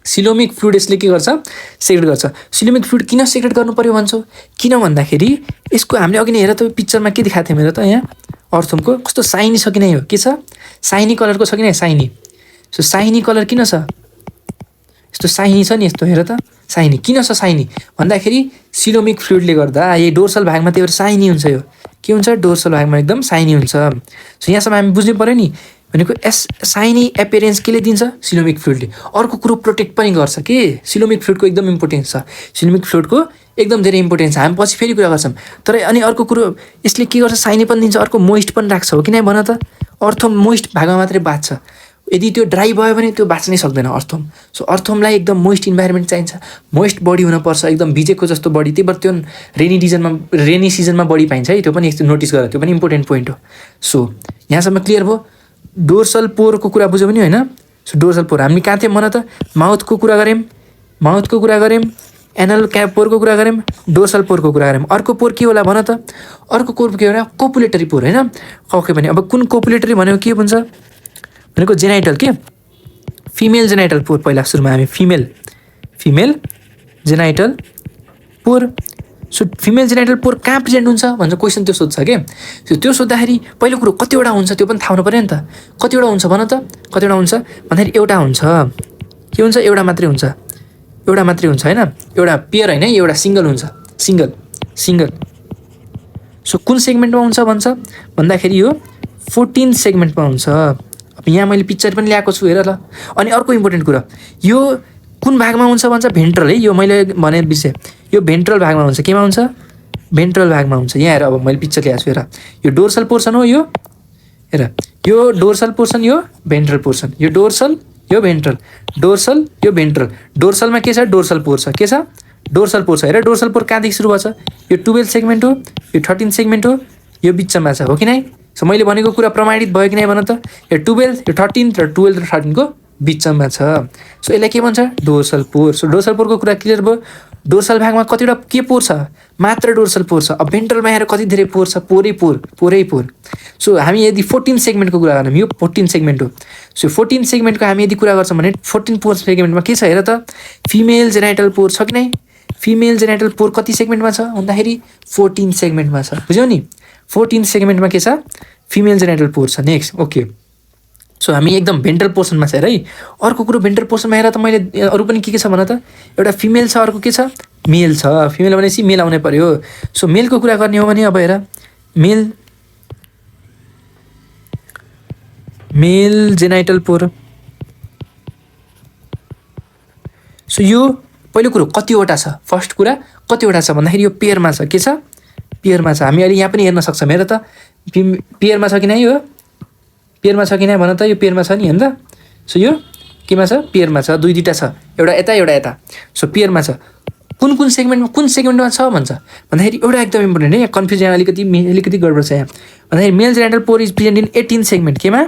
सिलोमिक फ्लुइड यसले के गर्छ सेक्रेट गर्छ। सिलोमिक फ्लुइड किन सेक्रेट गर्नु पर्यो भन्छौ, किन भन्दाखेरि यसको हामीले अघि नै हेर त पिक्चरमा के देखाएको थियो मेरो त यहाँ अर्थोमको कस्तो साइनी छ कि नै हो, के छ साइनी कलरको छ कि नै साइनी। सो साइनी कलर किन छ, यस्तो साइनी छ नि यस्तो हेर त साइनी, किन छ साइनी भन्दाखेरि सिलोमिक फ्लुइडले गर्दा यही डोर्सल भागमा त्यही भएर साइनी हुन्छ, यो के हुन्छ डोर्सल भागमा एकदम साइनी हुन्छ। सो यहाँसम्म हामी बुझ्नु पऱ्यो नि, भनेको साइनी एपियरेन्स केले दिन्छ सिलोमिक फ्लुइडले। अर्को कुरो प्रोटेक्ट पनि गर्छ के, सिलोमिक फ्लुइडको एकदम इम्पोर्टेन्स छ, सिलोमिक फ्लुइडको एकदम धेरै इम्पोर्टेन्स छ, हामी पछि फेरि कुरा गर्छौँ। तर अनि अर्को कुरो यसले के गर्छ साइनी पनि दिन्छ, अर्को मोइस्ट पनि राख्छ हो कि नै भन त। अर्थोम मोइस्ट भागमा मात्रै बाँच्छ, यदि त्यो ड्राई भयो भने त्यो बाँच्नै सक्दैन अर्थोम। सो अर्थोमलाई एकदम मोइस्ट इन्भाइरोमेन्ट चाहिन्छ, मोइस्ट बडी हुनुपर्छ, एकदम भिजेको जस्तो बडी। त्यही भएर त्यो रेनी सिजनमा बडी पाइन्छ है, त्यो पनि एकचोटि नोटिस गर, त्यो पनि इम्पोर्टेन्ट पोइन्ट हो। सो यहाँसम्म क्लियर भयो। डोर्सल पोरको कुरा बुझ्यो भने होइन। सो डोर्सल पोर हामी कहाँ थियौँ भन त, माउथको कुरा गऱ्यौँ, एनल पोरको कुरा गऱ्यौँ, डोर्सल पोरको कुरा गऱ्यौँ। अर्को पोर के होला भन त, अर्को पोर के होला कोपुलेटरी पोर होइन। ओके भने अब कुन कोपुलेटरी भनेको के हुन्छ भनेको जेनाइटल के फिमेल जेनाइटल पोर, पहिला सुरुमा हामी female genital pore. So female genital pore कहाँ प्रेजेन्ट हुन्छ भन्छ क्वेसन त्यो सोध्छ के। सो त्यो सोद्धाखेरि पहिलो कुरो कतिवटा हुन्छ त्यो पनि थाहा हुनु पऱ्यो नि त, कतिवटा हुन्छ भन त, कतिवटा हुन्छ भन्दाखेरि एउटा हुन्छ, के हुन्छ एउटा मात्रै हुन्छ होइन, एउटा पेयर होइन एउटा सिङ्गल हुन्छ, सिङ्गल। सो कुन सेगमेन्टमा हुन्छ भन्छ भन्दाखेरि यो 14 सेगमेन्टमा हुन्छ। अब यहाँ मैले पिक्चर पनि ल्याएको छु हेर ल। अनि अर्को इम्पोर्टेन्ट कुरा यो कुन भागमा हुन्छ भन्छ भेन्ट्रल है, यो मैले भने विषय यो भेन्ट्रल भागमा हुन्छ, केमा हुन्छ भेन्ट्रल भागमा हुन्छ। यहाँ हेर अब मैले पिक्चर ल्याएको छु हेर, यो डोर्सल पोर्सन हो, यो हेर यो डोर्सल पोर्सन, यो भेन्ट्रल पोर्सन, यो डोर्सल यो भेन्ट्रल, डोर्सल यो भेन्ट्रल। डोर्सलमा के छ डोर्सल पोर छ, के छ डोर्सल पोर छ। हेर डोर्सल पोर कहाँदेखि सुरु भएको छ, यो 12 सेगमेन्ट हो, यो 13 सेगमेन्ट हो, यो बिचमा छ हो कि नै। सो मैले भनेको कुरा प्रमाणित भयो कि नै भन त, यो 12 यो 13 र 12 र 13 को बिचमा छ। सो यसलाई के भन्छ डोर्सल पोर। सो डोर्सल पोरको कुरा क्लियर भयो। डोर्सल भागमा कतिवटा के पोर छ, मात्र डोर्सल पोर छ। अब भेन्ट्रलमा हेर कति धेरै पोर छ, पोरै पोर। सो हामी यदि 14 सेगमेन्टको कुरा गर्छौँ, यो 14 सेगमेन्ट हो। सो 14 सेगमेन्टको हामी यदि कुरा गर्छौँ भने 14 पोर सेगमेन्टमा के छ हेर त, फिमेल जेनाइटल पोर छ कि नै। फिमेल जेनाइटल पोर कति सेगमेन्टमा छ भन्दाखेरि 14 सेगमेन्टमा छ, बुझ्यौ नि 14 सेगमेन्टमा के छ फिमेल जेनाइटल पोर छ। Next okay. सो हामी एकदम भेन्ट्रल पोर्सनमा छ हेर है। अर्को कुरो भेन्ट्रल पोर्सनमा हेर त मैले अरू पनि के छ भन त, एउटा फिमेल छ, अर्को के छ मेल छ। फिमेल भनेपछि मेल आउनै पर्यो। सो मेलको कुरा गर्ने हो भने अब हेर मेल जेनाइटल पोर। सो यो पहिलो कुरो कतिवटा छ, फर्स्ट कुरा कतिवटा छ भन्दाखेरि यो पेयरमा छ, के छ पेयरमा छ। हामी अहिले यहाँ पनि हेर्न सक्छौँ हेर त, पेयरमा छ कि नै, यो पेयरमा छ कि नै भन त, यो पेयरमा छ नि होइन त। सो यो केमा छ पेयरमा छ, दुईवटा छ, एउटा यता। सो पेयरमा छ। कुन सेगमेन्टमा छ भन्छ भन्दाखेरि एउटा एकदम इम्पोर्टेन्ट है, यहाँ कन्फ्युजन अलिकति गडबड छ यहाँ भन्दाखेरि male genital pore is present in 18 segment, केमा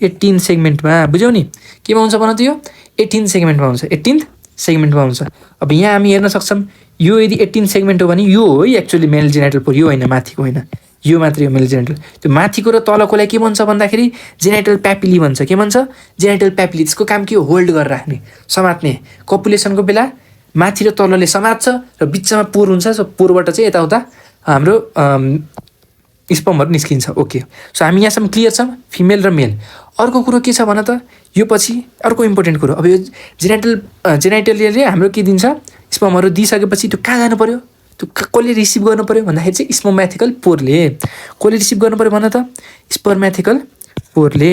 18 सेगमेन्टमा, बुझ्यौ नि केमा हुन्छ भन त, यो 18 सेगमेन्टमा हुन्छ, 18 सेगमेन्टमा हुन्छ। अब यहाँ हामी हेर्न सक्छौँ यो यदि 18 सेगमेन्ट हो भने यो हो है एक्चुअली मेल जेनाइटल पोर, यो होइन माथिको होइन, यो मात्रै हो मेल जेनाइटल। त्यो माथिको र तलकोलाई के भन्छ भन्दाखेरि जेनाइटल प्यापिली भन्छ। के भन्छ जेनाइटल प्यापिली। त्यसको काम के हो होल्ड गरेर राख्ने, समात्ने। कपुलेसनको बेला माथि र तलले समात्छ र बिचमा पोर हुन्छ। सो पोरबाट चाहिँ यताउता हाम्रो स्पर्महरू निस्किन्छ। ओके। सो हामी यहाँसम्म क्लियर छौँ फिमेल र मेल। अर्को कुरो के छ भन त, यो पछि अर्को इम्पोर्टेन्ट कुरो, अब यो जेनाइटलले हाम्रो के दिन्छ स्पर्महरू दिइसकेपछि त्यो कहाँ जानु पऱ्यो, त्यो कसले रिसिभ गर्नु पऱ्यो भन्दाखेरि चाहिँ स्पर्मेथिकल पोरले। कसले रिसिभ गर्नु पऱ्यो भन त, स्पर्मेथिकल पोरले।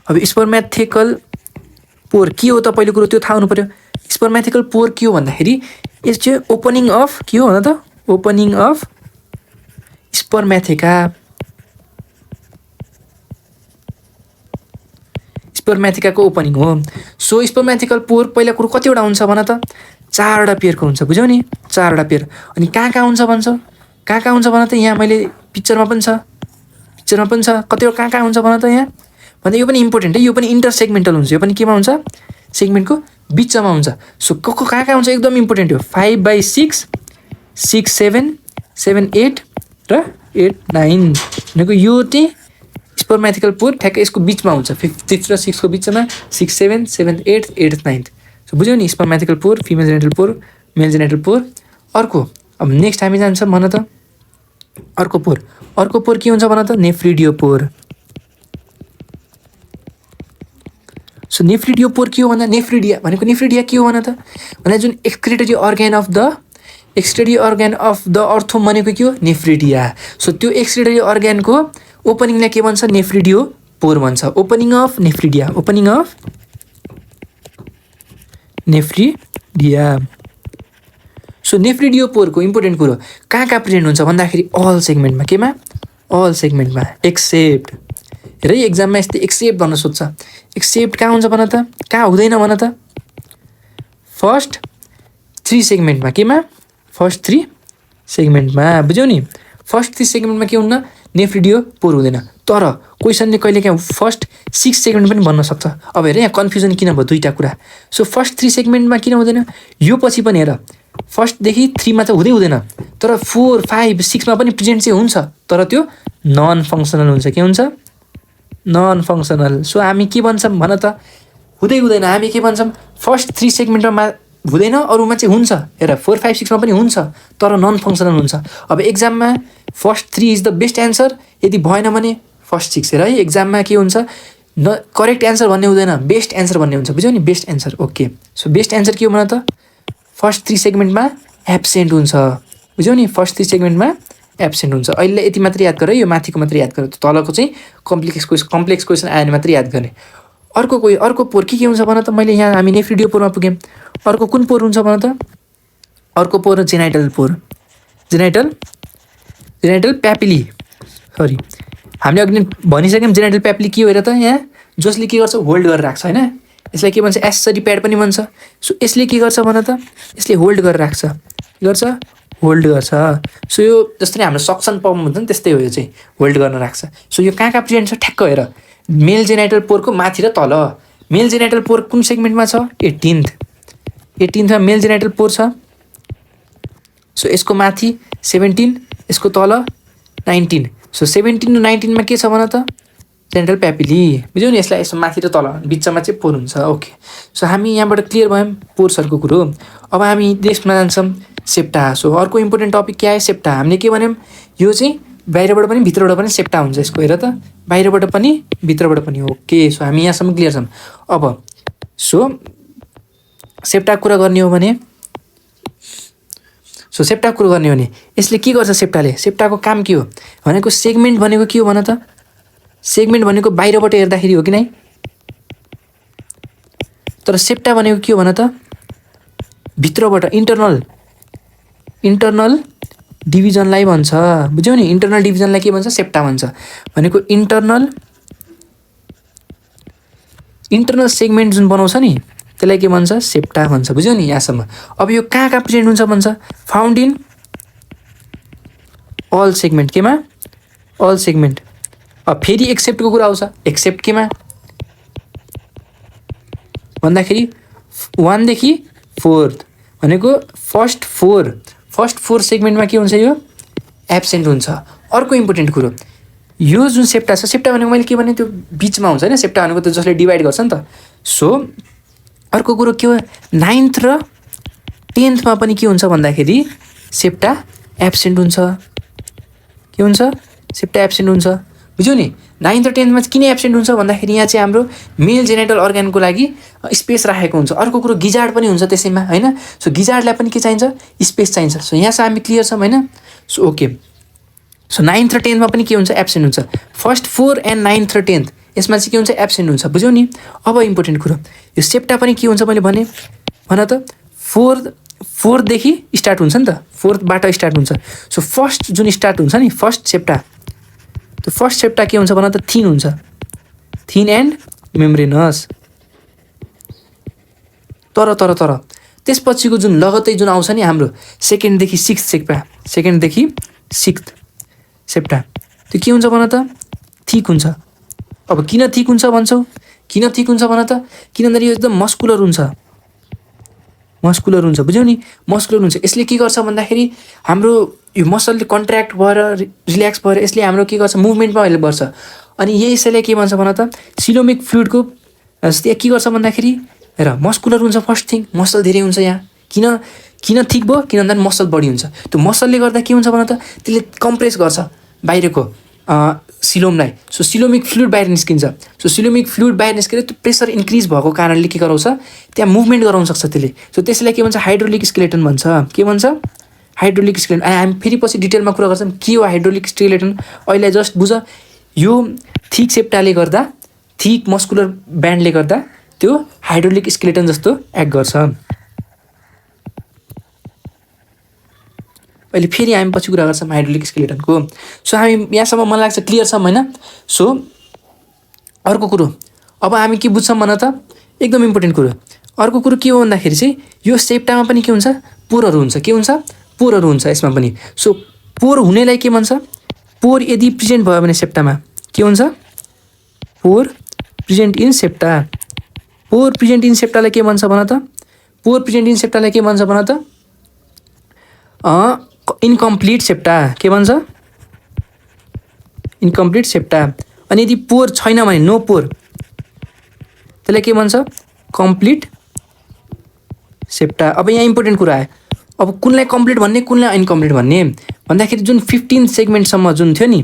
अब स्पर्मेथिकल पोर के हो त पहिलो कुरो त्यो थाहा हुनु पऱ्यो। स्पर्मेथिकल पोर के हो भन्दाखेरि यस चाहिँ ओपनिङ अफ के हो भन त, ओपनिङ अफ स्पर्मेथिकाको ओपनिङ हो। सो स्पर्मेथिकल पोर पहिला कुरो कतिवटा हुन्छ भन त, 4वटा पेयरको हुन्छ, बुझ्यौ नि 4वटा पेयर। अनि कहाँ हुन्छ भन्छ, कहाँ हुन्छ भन त, यहाँ मैले पिक्चरमा पनि छ कतिवटा कहाँ हुन्छ भन त यहाँ भन्दा यो पनि इम्पोर्टेन्ट है। यो पनि इन्टर सेगमेन्टल हुन्छ, यो पनि केमा हुन्छ सेगमेन्टको बिचमा हुन्छ। सो कहाँ हुन्छ एकदम इम्पोर्टेन्ट हो, 5/6 6 7 7 8 र 8 9 भनेको यो चाहिँ स्पर्मेटिकल पोर ठ्याक्कै यसको बिचमा हुन्छ, 5th र 6th को बिचमा, 6, 7, 7th, 8th, 8th, 9th। So बुझ्यौ नि, स्पर्मेटिकल पोर, फिमेल जेनिटल पोर, मेल जेनिटल पोर। अर्को अब नेक्स्ट हामी जान्छौँ भन त अर्को पोर के हुन्छ भन त, नेफ्रिडियो पोर। सो नेफ्रिडियो पोर के हो भन्दा, नेफ्रिडिया भनेको नेफ्रिडिया के हो भन त भन्दा जुन excretory organ of the earthworm भनेको के हो, नेफ्रिडिया। सो त्यो एक्सक्रिटरी अर्गनको ओपनिङलाई के भन्छ, नेफ्रिडियो पोर भन्छ। Opening of nephridia so nephridio पोरको इम्पोर्टेन्ट कुरो कहाँ प्रेजेन्ट हुन्छ भन्दाखेरि अल सेगमेन्टमा, केमा, अल सेगमेन्टमा एक्सेप्ट। हेर है एक्जाममा यस्तै एक्सेप्ट भन्न सोध्छ, एक्सेप्ट कहाँ हुन्छ भन त, कहाँ हुँदैन भन त, फर्स्ट 3 सेगमेन्टमा, केमा, फर्स्ट 3 सेगमेन्टमा। बुझ्यौ नि, फर्स्ट 3 सेगमेन्टमा के हुन्न, नेफ्रिडियो पोर हुँदैन। तर क्वेसनले कहिले काहीँ फर्स्ट 6 सेगमेन्ट पनि भन्न सक्छ। अब हेर यहाँ कन्फ्युजन किन भयो, दुईवटा कुरा। सो फर्स्ट 3 सेगमेन्टमा किन हुँदैन, यो पछि पनि हेर फर्स्टदेखि 3मा त हुँदैन, तर 4, 5, 6मा पनि प्रेजेन्ट चाहिँ हुन्छ, तर त्यो नन फङ्सनल हुन्छ। के हुन्छ, नन फङ्सनल। सो हामी के भन्छौँ भन त, हुँदैन। हामी के भन्छौँ, फर्स्ट 3 सेगमेन्टमा हुँदैन, अरूमा चाहिँ हुन्छ। हेर 4, 5, 6मा पनि हुन्छ, तर नन फङ्सनल हुन्छ। अब एक्जाममा first 3 is the best answer, यदि भएन भने फर्स्ट 6। हेर है एक्जाममा के हुन्छ, करेक्ट एन्सर भन्ने हुँदैन, बेस्ट एन्सर भन्ने हुन्छ। बुझ्यौ नि, best answer. Okay, so best answer के हो भन त, फर्स्ट 3 सेगमेन्टमा एब्सेन्ट हुन्छ। बुझ्यौ नि, फर्स्ट 3 सेगमेन्टमा एब्सेन्ट हुन्छ। अहिले यति मात्र याद गर, यो माथिको मात्र याद गर, तलको चाहिँ कम्प्लेक्स क्वेसन आयो भने मात्र याद गर्ने। अर्को पोर के हुन्छ भन त, मैले यहाँ हामी नेफ्रिडियो पोरमा पुग्यौँ। अर्को कुन पोर हुन्छ भन त, अर्को पोर जेनाइटल पोर, जेनाइटल प्यापिली। सरी, हामीले अघि भनिसक्यौँ जेनाइटल प्यापिली के हो हेर त, यहाँ जसले के गर्छ, होल्ड गरेर राख्छ होइन। यसलाई के भन्छ, एसेसरी प्याड पनि भन्छ। सो यसले के गर्छ भन त, यसले होल्ड गरेर राख्छ, के गर्छ, होल्ड गर्छ। सो यो जस्तै हाम्रो सक्सन पम्प हुन्छ नि, त्यस्तै हो, यो चाहिँ होल्ड गर्न राख्छ। सो यो कहाँ प्रेजेन्ट छ ठ्याक्क हेर, मेल जेनाइटल पोरको माथि र तल। मेल जेनाइटल पोर कुन सेगमेन्टमा छ, 18th मा मेल जेनाइटल पोर छ। सो यसको माथि 17, यसको तल 19। सो 17 र 19मा के छ भन त, जेनाइटल प्यापिली। बुझ्यौ नि, यसलाई यसो माथि र तल बिचमा चाहिँ पोर हुन्छ। ओके, सो हामी यहाँबाट क्लियर भयौँ पोर्सहरूको कुरो। अब हामी नेक्स्टमा जान्छौँ सेप्टा। सो अर्को इम्पोर्टेन्ट टपिक के आयो, सेप्टा। हामीले के भन्यौँ, यो चाहिँ बाहिरबाट पनि भित्रबाट पनि सेप्टा हुन्छ यसको। हेर त, बाहिरबाट पनि भित्रबाट पनि। ओके, सो हामी यहाँसम्म क्लियर छौँ। अब सो सेप्टाको कुरा गर्ने हो भने, यसले के गर्छ, सेप्टाको काम के हो भनेको, सेगमेन्ट भनेको के हो भन त, सेगमेन्ट भनेको बाहिरबाट हेर्दाखेरि हो कि नै, तर सेप्टा भनेको के हो भन त, भित्रबाट इन्टरनल डिभिजनलाई भन्छ। बुझ्यौ नि, इन्टरनल डिभिजनलाई के भन्छ, सेप्टा भन्छ। भनेको इन्टरनल सेगमेन्ट जुन बनाउँछ नि, त्यसलाई के भन्छ, सेप्टा भन्छ। बुझ्यौ नि यहाँसम्म। अब यो कहाँ प्रेजेन्ट हुन्छ भन्छ, फाउन्ड इन अल सेगमेन्ट। केमा, अल सेगमेन्ट। अब फेरि एक्सेप्टको कुरा आउँछ, एक्सेप्ट केमा भन्दाखेरि 1 देखि 4 भनेको फर्स्ट 4 सेगमेन्टमा के हुन्छ, यो एब्सेन्ट हुन्छ। अर्को इम्पोर्टेन्ट कुरो, यो जुन सेप्टा छ, सेप्टा भनेको मैले के भने त्यो बिचमा हुन्छ होइन, सेप्टा भनेको त जसले डिभाइड गर्छ नि त। सो अर्को कुरो के हो, 9th र 10th मा पनि के हुन्छ भन्दाखेरि सेप्टा एब्सेन्ट हुन्छ। के हुन्छ, सेप्टा एब्सेन्ट हुन्छ। बुझ्यौ नि, 9th र 10th मा किन एब्सेन्ट हुन्छ भन्दाखेरि यहाँ चाहिँ हाम्रो मेल जेनिटल अर्गनको लागि स्पेस राखेको हुन्छ। अर्को कुरो गिजार्ड पनि हुन्छ त्यसैमा होइन। सो गिजार्डलाई पनि के चाहिन्छ, स्पेस चाहिन्छ। सो यहाँसम्म हामी क्लियर छौँ होइन। सो ओके, सो 9th र 10th मा पनि के हुन्छ, एब्सेन्ट हुन्छ। फर्स्ट 4 एन्ड 9th र 10th यसमा चाहिँ के हुन्छ, एब्सेन्ट हुन्छ। बुझ्यौ नि। अब इम्पोर्टेन्ट कुरो, यो सेप्टा पनि के हुन्छ मैले भने भन त, 4 देखि स्टार्ट हुन्छ नि त, 4th बाट स्टार्ट हुन्छ। सो फर्स्ट जुन स्टार्ट हुन्छ नि, फर्स्ट सेप्टा, त्यो फर्स्ट सेप्टा के हुन्छ भन त, थिन हुन्छ, थिन एन्ड मेम्ब्रेनस। तर त्यसपछिको जुन लगत्तै जुन आउँछ नि हाम्रो सेकेन्डदेखि सिक्स्थ सेप्टा, त्यो के हुन्छ भन त, थिक हुन्छ। अब किन थिक हुन्छ भन्छौ, किन थिक हुन्छ भन त, किनभने यो एकदम मस्कुलर हुन्छ। बुझ्यौ नि, मस्कुलर हुन्छ। यसले के गर्छ भन्दाखेरि हाम्रो यो मसलले कन्ट्र्याक्ट भएर रिल्याक्स भएर यसले हाम्रो के गर्छ, मुभमेन्टमा हेल्प गर्छ। अनि यसैले के भन्छ भन त सिलोमिक फ्लुइडको जस्तै के गर्छ भन्दाखेरि र मस्कुलर हुन्छ फर्स्ट थिङ मसल धेरै हुन्छ यहाँ किन ठिक भयो किन भन्दा मसल बढी हुन्छ त्यो मसलले गर्दा के हुन्छ भन त त्यसले कम्प्रेस गर्छ बाहिरको सिलोमलाई सो सिलोमिक फ्लुइड बाहिर निस्किन्छ सो सिलोमिक फ्लुइड बाहिर निस्केर त्यो प्रेसर इन्क्रिज भएको कारणले के गराउँछ त्यहाँ मुभमेन्ट गराउन सक्छ त्यसले सो त्यसलाई के भन्छ हाइड्रोलिक स्केलेटन भन्छ के भन्छ हाइड्रोलिक स्केलेटन हामी फेरि पछि डिटेलमा कुरा गर्छौँ के हो हाइड्रोलिक स्केलेटन अहिले जस्ट बुझ यो थिक सेप्टाले गर्दा थिक मस्कुलर ब्यान्डले गर्दा त्यो हाइड्रोलिक स्केलेटन जस्तो एक्ट गर्छ अहिले फेरि हामी पछि कुरा गर्छौँ हाइड्रोलिक स्केलेटनको सो हामी यहाँसम्म मलाई लाग्छ क्लियर छ होइन सो अर्को कुरो अब हामी के बुझ्छौँ भन त एकदम इम्पोर्टेन्ट कुरो अर्को कुरो के हो भन्दाखेरि चाहिँ यो सेप्टामा पनि के हुन्छ पोरहरू हुन्छ के हुन्छ पोरहरू हुन्छ यसमा पनि सो पोर हुनेलाई के भन्छ पोर यदि प्रेजेन्ट भयो भने सेप्टामा के हुन्छ pore present in septa pore present in सेप्टालाई के भन्छ भन त पोर प्रेजेन्ट इन सेप्टालाई के भन्छ भन त इन्कम्प्लिट सेप्टा के भन्छ इन्कम्प्लिट सेप्टा अनि यदि पोर छैन भने नो पोर त्यसलाई के भन्छ कम्प्लिट सेप्टा अब यहाँ इम्पोर्टेन्ट कुरा आयो अब कुनलाई कम्प्लिट भन्ने कुनलाई इन्कम्प्लिट भन्ने भन्दाखेरि जुन 15 सेगमेन्टसम्म जुन थियो नि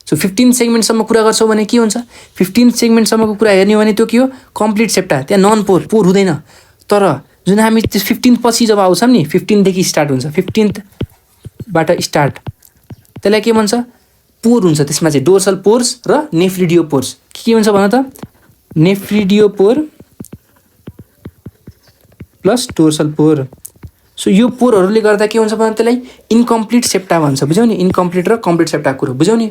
सो 15 सेगमेन्टसम्म कुरा गर्छौँ भने के हुन्छ 15 सेगमेन्टसम्मको कुरा हेर्ने हो भने त्यो के हो कम्प्लिट सेप्टा त्यहाँ नन पोर पोर हुँदैन तर जुन हामी त्यो 15 पछि जब आउँछौँ नि 15 देखि स्टार्ट हुन्छ 15 बाट स्टार्ट त्यसलाई के भन्छ पोर हुन्छ त्यसमा चाहिँ डोर्सल पोर्स र नेफ्रिडियो पोर्स के हुन्छ भन त नेफ्रिडियो पोर प्लस डोर्सल पोर सो यो पोरहरूले गर्दा के हुन्छ भने त्यसलाई इन्कम्प्लिट सेप्टा भन्छ बुझ्यौ नि इन्कम्प्लिट र कम्प्लिट सेप्टाको कुरो बुझ्यौ नि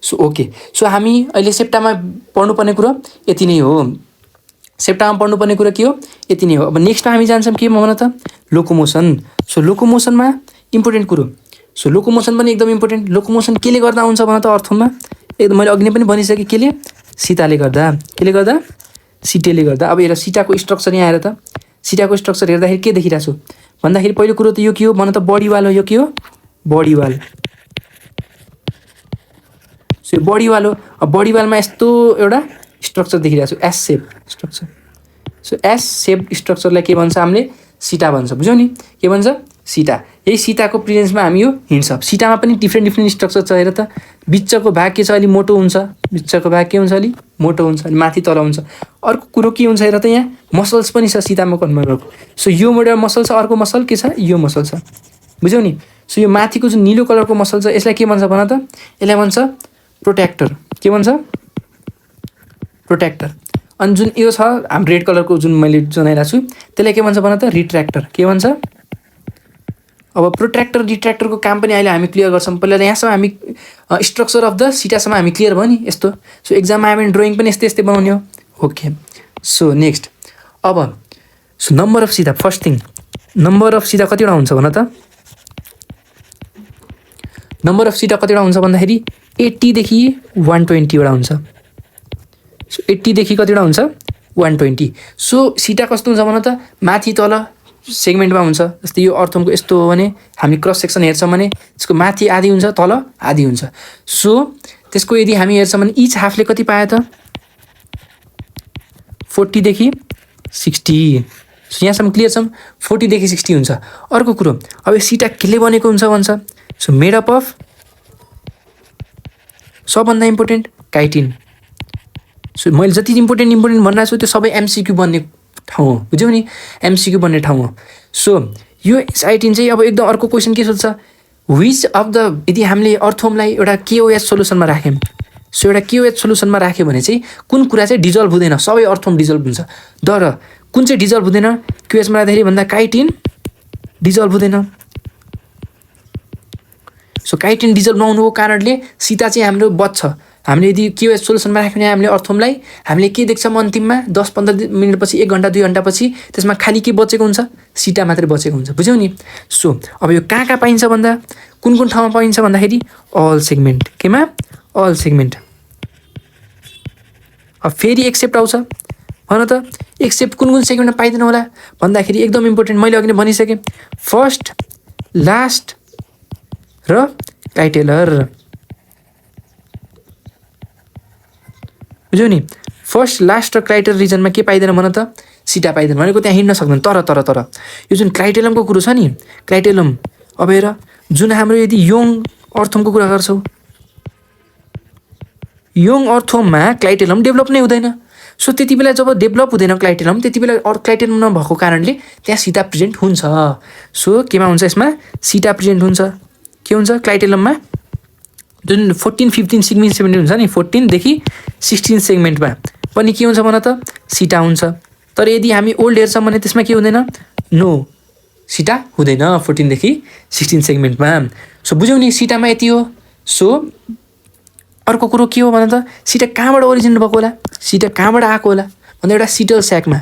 सो ओके सो हामी अहिले सेप्टामा पढ्नुपर्ने कुरो यति नै हो सेप्टामा पढ्नुपर्ने कुरा के हो यति नै हो अब नेक्स्ट हामी जान्छौँ के भन त लोकोमोसन सो लोकोमोसनमा इम्पोर्टेन्ट कुरो सो लोकोमोसन पनि एकदम इम्पोर्टेन्ट लोकोमोसन केले गर्दा हुन्छ भन त अर्थमा एकदम मैले अघि नै पनि भनिसकेँ केले सीताले गर्दा केले गर्दा सिटेले गर्दा अब हेर सीटाको स्ट्रक्चर यहाँ आएर त सीटाको स्ट्रक्चर हेर्दाखेरि के देखिरहेको छु भन्दाखेरि पहिलो कुरो त यो के हो भन त बडी वाल हो यो के हो body wall so body wall हो अब बडी वालमा यस्तो एउटा स्ट्रक्चर देखिरहेको छु S shape structure so S shape स्ट्रक्चरलाई के भन्छ हामीले सीटा भन्छ बुझ्यौ नि के भन्छ सीटा यही सीटाको प्रेजेन्समा हामी यो हिँड्छ सीटामा पनि डिफ्रेन्ट स्ट्रक्चर छ हेर त बिचको भाग के छ अलि मोटो हुन्छ बिचको भाग के हुन्छ अलि मोटो हुन्छ अनि माथि तल हुन्छ अर्को कुरो के हुन्छ हेर त यहाँ मसल्स पनि छ सीटामा कन्भर्टरको सो यो एउटा मसल छ अर्को मसल के छ यो मसल छ बुझ्यौ नि सो यो माथिको जुन निलो कलरको मसल छ यसलाई के भन्छ भन त यसलाई भन्छ प्रोटेक्टर के भन्छ प्रोटेक्टर अनि जुन यो छ हाम्रो रेड कलरको जुन मैले जनाइरहेको छु त्यसलाई के भन्छ भन त रिट्र्याक्टर के भन्छ अब प्रोट्र्याक्टर रिट्र्याक्टरको काम पनि अहिले हामी क्लियर गर्छौँ पहिला यहाँसम्म हामी स्ट्रक्चर अफ द सीटासम्म हामी क्लियर भयो नि यस्तो सो एक्जाममा हामी ड्रइङ पनि यस्तै बनाउने हो ओके सो नेक्स्ट अब सो नम्बर अफ सीटा फर्स्ट थिङ नम्बर अफ सीटा कतिवटा हुन्छ भन त नम्बर अफ सीटा कतिवटा हुन्छ भन्दाखेरि 80 देखि 120 वटा हुन्छ सो 80 देखि कतिवटा हुन्छ 120 सो सीटा कस्तो हुन्छ भन त माथि तल सेगमेन्टमा हुन्छ जस्तै यो अर्थमको यस्तो हो भने हामी क्रस सेक्सन हेर्छौँ भने त्यसको माथि आधी हुन्छ तल आधी हुन्छ सो त्यसको यदि हामी हेर्छौँ भने इच हाफले कति पायो त 40 देखि 60 सो यहाँसम्म क्लियर छौँ 40 देखि 60 हुन्छ अर्को कुरो अब यो सीटा केले बनेको हुन्छ भन्छ सो मेडअप अफ सबभन्दा इम्पोर्टेन्ट काइटिन सो मैले जति इम्पोर्टेन्ट भनिरहेको छु त्यो सबै एमसिक्यू बन्ने ठाउँ हो बुझ्यौ नि एमसिक्यू बन्ने ठाउँ हो सो यो काइटिन चाहिँ अब एकदम अर्को क्वेसन के सोध्छ विच अफ द यदि हामीले अर्थोमलाई एउटा केओएच सोल्युसनमा राख्यौँ सो एउटा केओएच सोल्युसनमा राख्यो भने चाहिँ कुन कुरा चाहिँ डिजल्भ हुँदैन सबै अर्थोम डिजल्भ हुन्छ तर कुन चाहिँ डिजल्भ हुँदैन केओएचमा राख्दाखेरि भन्दा काइटिन डिजल्भ हुँदैन सो काइटिन डिजल्भ नहुनुको कारणले सीता चाहिँ हाम्रो बच्छ हामीले यदि केओएच सोल्युसनमा राख्यो भने हामीले अर्थोमलाई हामीले के देख्छौँ अन्तिममा 10-15 मिनटपछि 1 घन्टा 2 घन्टापछि त्यसमा खालि के बचेको हुन्छ सीटा मात्रै बचेको हुन्छ बुझ्यौ नि सो अब यो कहाँ पाइन्छ भन्दा कुन ठाउँमा पाइन्छ भन्दाखेरि अल सेगमेन्ट केमा अल सेगमेन्ट अब फेरि एक्सेप्ट आउँछ भन त एक्सेप्ट कुन सेगमेन्टमा पाइँदैन होला भन्दाखेरि एकदम इम्पोर्टेन्ट मैले अघि नै भनिसकेँ फर्स्ट लास्ट र काइटेलर बुझ्यौ नि। फर्स्ट लास्ट र क्राइटेरियल रिजनमा के पाइँदैन भन त, सिटा पाइँदैन भनेको त्यहाँ हिँड्न सक्दैन। तर यो जुन क्राइटेरियमको कुरो छ नि, क्राइटेरियम अब हेर जुन हाम्रो यदि योङ अर्थमको कुरा गर्छौँ, योङ अर्थममा क्राइटेरियम डेभलप नै हुँदैन। सो त्यति बेला जब डेभलप हुँदैन क्राइटेरियम, त्यति बेला क्राइटेरियम नभएको कारणले त्यहाँ सिटा प्रेजेन्ट हुन्छ। सो केमा हुन्छ, यसमा सिटा प्रेजेन्ट हुन्छ। के हुन्छ क्राइटेरियममा, जुन 14, 15 सेगमेन्ट हुन्छ नि, 14 देखि 16 सेगमेन्टमा पनि के हुन्छ भन त, सिटा हुन्छ। तर यदि हामी ओल्ड हेर्छौँ भने त्यसमा के हुँदैन, नो सिटा हुँदैन 14 देखि 16 सेगमेन्टमा। सो बुझ्यौ नि, सिटामा यति हो। सो अर्को कुरो के हो भन त, सिटा कहाँबाट ओरिजिन भएको होला, सिटा कहाँबाट आएको होला भन्दा एउटा सिटल स्याकमा,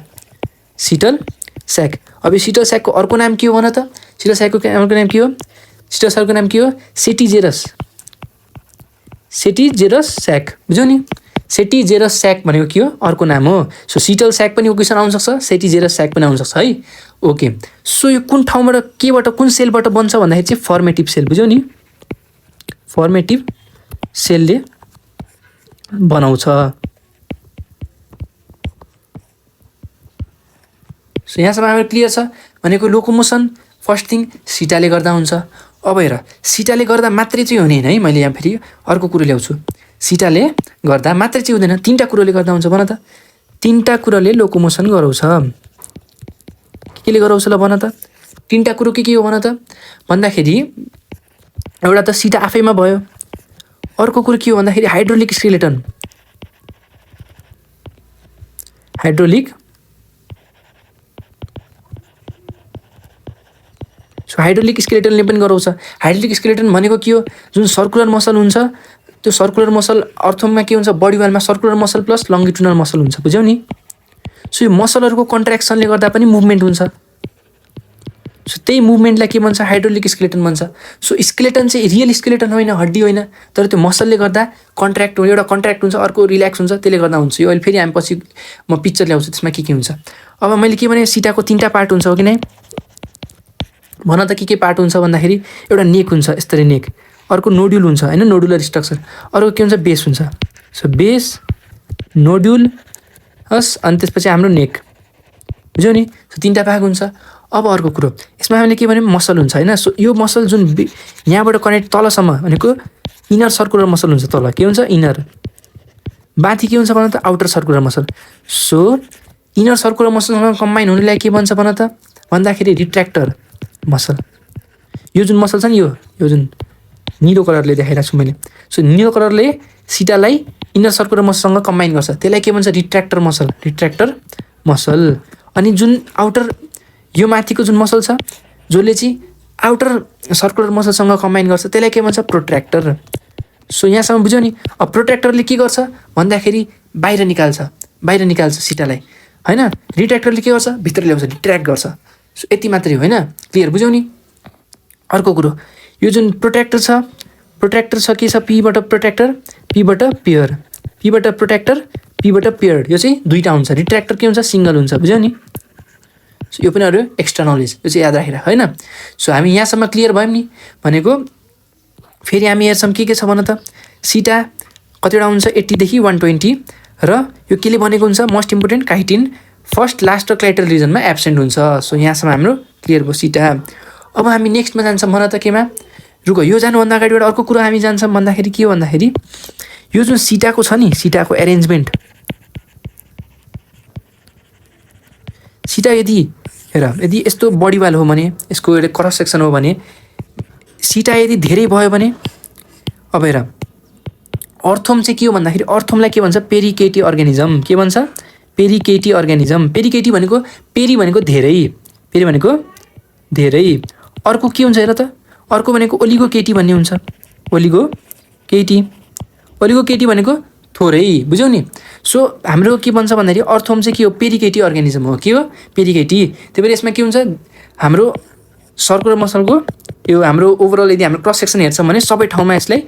सिटल स्याक। अब यो सिटल स्याकको अर्को नाम के हो भन त, सिटल स्याकको अर्को नाम के हो, सिटल स्याकको नाम के हो, सेटिजेरस, सेटिजेरस स्याक। बुझ्यौ नि, सेटिजेरस स्याक भनेको के हो, अर्को नाम हो। सो सिटल स्याक पनि क्वेसन आउन सक्छ, सेटिजेरस स्याक पनि आउन सक्छ है। ओके, सो यो कुन ठाउँबाट केबाट कुन सेलबाट बन्छ भन्दाखेरि चाहिँ फर्मेटिभ सेल। बुझ्यौ नि, फर्मेटिभ सेलले बनाउँछ। सो यहाँसम्म हाम्रो क्लियर छ भनेको लोकोमोसन फर्स्ट थिङ सिटाले गर्दा हुन्छ। अब हेर सिटाले गर्दा मात्रै चाहिँ हुने है, मैले यहाँ फेरि अर्को कुरो ल्याउँछु। सिटाले गर्दा मात्रै चाहिँ हुँदैन, 3टा कुरोले गर्दा हुन्छ भन त, 3टा कुरोले लोकोमोसन गराउँछ। केले गराउँछ ल भन त, 3टा कुरो के हो भन त भन्दाखेरि एउटा त सिटा आफैमा भयो, अर्को कुरो के हो भन्दाखेरि hydraulic skeleton, hydraulic so hydraulic स्केलेटनले पनि गराउँछ। हाइड्रोलिक स्केलेटन भनेको के हो, जुन सर्कुलर मसल हुन्छ, त्यो सर्कुलर मसल अर्थमा के हुन्छ, बडी वालमा circular muscle plus longitudinal muscle हुन्छ। बुझ्यौ नि, सो यो मसलहरूको कन्ट्र्याक्सनले गर्दा पनि मुभमेन्ट हुन्छ। सो त्यही मुभमेन्टलाई के भन्छ, हाइड्रोलिक स्केलेटन भन्छ। सो स्केलेटन चाहिँ रियल स्केलेटन होइन, हड्डी होइन, तर त्यो मसलले गर्दा कन्ट्र्याक्ट हो, एउटा कन्ट्र्याक्ट हुन्छ, अर्को रिल्याक्स हुन्छ, त्यसले गर्दा हुन्छ। यो अहिले फेरि हामी पछि म पिक्चर ल्याउँछु त्यसमा के हुन्छ। अब मैले के भने सिटाको 3टा पार्ट हुन्छ हो कि नै भन त, के पार्ट हुन्छ भन्दाखेरि एउटा नेक हुन्छ, यसरी नेक, अर्को नोड्युल हुन्छ होइन, नोडुलर स्ट्रक्चर, अर्को के हुन्छ बेस हुन्छ। सो बेस, नोड्युल हस्, अनि त्यसपछि हाम्रो नेक। बुझ्यौ नि, सो 3टा भाग हुन्छ। अब अर्को कुरो यसमा हामीले के भन्यौँ, मसल हुन्छ होइन। सो यो मसल जुन यहाँबाट कनेक्ट तलसम्म भनेको इनर सर्कुलर मसल हुन्छ, तल के हुन्छ इनर, माथि के हुन्छ भन त outer circular muscle. So inner circular मसलसँग कम्बाइन हुनेलाई के भन्छ भन त भन्दाखेरि रिट्र्याक्टर मसल। यो जुन मसल छ नि, यो जुन निलो कलरले देखाइरहेको छु मैले, सो निलो कलरले सिटालाई इनर सर्कुलर मसलसँग कम्बाइन गर्छ, त्यसलाई के भन्छ रिट्र्याक्टर मसल, रिट्र्याक्टर मसल। अनि जुन आउटर यो माथिको जुन मसल छ जसले चाहिँ आउटर सर्कुलर मसलसँग कम्बाइन गर्छ, त्यसलाई के भन्छ प्रोट्र्याक्टर। सो यहाँसम्म बुझ्यौ नि। अब प्रोट्र्याक्टरले के गर्छ भन्दाखेरि बाहिर निकाल्छ सिटालाई होइन, रिट्र्याक्टरले के गर्छ भित्र ल्याउँछ, रिट्र्याक्ट गर्छ। सो यति मात्रै होइन, क्लियर बुझ्यौ नि। अर्को कुरो यो जुन प्रोट्र्याक्टर छ के छ, पीबाट प्रोट्र्याक्टर, पीबाट पेयर, पीबाट प्रोट्र्याक्टर, पीबाट पेयर, यो चाहिँ 2टा हुन्छ। रिट्र्याक्टर के हुन्छ, सिङ्गल हुन्छ। बुझ्यौ नि, सो यो पनि अरू एक्स्ट्रा नलेज, यो चाहिँ याद राखेर होइन। सो हामी यहाँसम्म क्लियर भयौँ नि भनेको। फेरि हामी हेर्छौँ के छ भन त, सिटा कतिवटा हुन्छ 80 देखि 120, र यो केले भनेको हुन्छ most important chitin first last र क्राइटेरियल रिजनमा एब्सेन्ट हुन्छ। सो यहाँसम्म हाम्रो क्लियर भयो सिटा। अब हामी नेक्स्टमा जान्छौँ भन त केमा, रुको यो जानुभन्दा अगाडि एउटा अर्को कुरो हामी जान्छौँ भन्दाखेरि के हो भन्दाखेरि यो जुन सिटाको छ नि, सिटाको एरेन्जमेन्ट, सिटा यदि हेर यदि यस्तो बडी वाल हो भने, यसको एउटा क्रस सेक्सन हो भने, सिटा यदि धेरै भयो भने, अब हेर अर्थम चाहिँ के हो भन्दाखेरि अर्थमलाई के भन्छ पेरिकेटी अर्गानिजम। के भन्छ पेरिकेटी अर्गानिजम। पेरिकेटी भनेको पेरी भनेको धेरै, पेरी भनेको धेरै, अर्को के हुन्छ हेर त, अर्को भनेको ओलिगोकेटी भन्ने हुन्छ, ओलिगोकेटी, ओलिगोकेटी भनेको थोरै। बुझ्यौ नि। सो हाम्रो के भन्छ भन्दाखेरि अर्थम चाहिँ के हो पेरिकेटी अर्गानिजम हो। के हो पेरिकेटी। त्यही भएर यसमा के हुन्छ हाम्रो सर्कुलर मसलको यो हाम्रो ओभरअल यदि हाम्रो क्रस सेक्सन हेर्छौँ भने सबै ठाउँमा यसलाई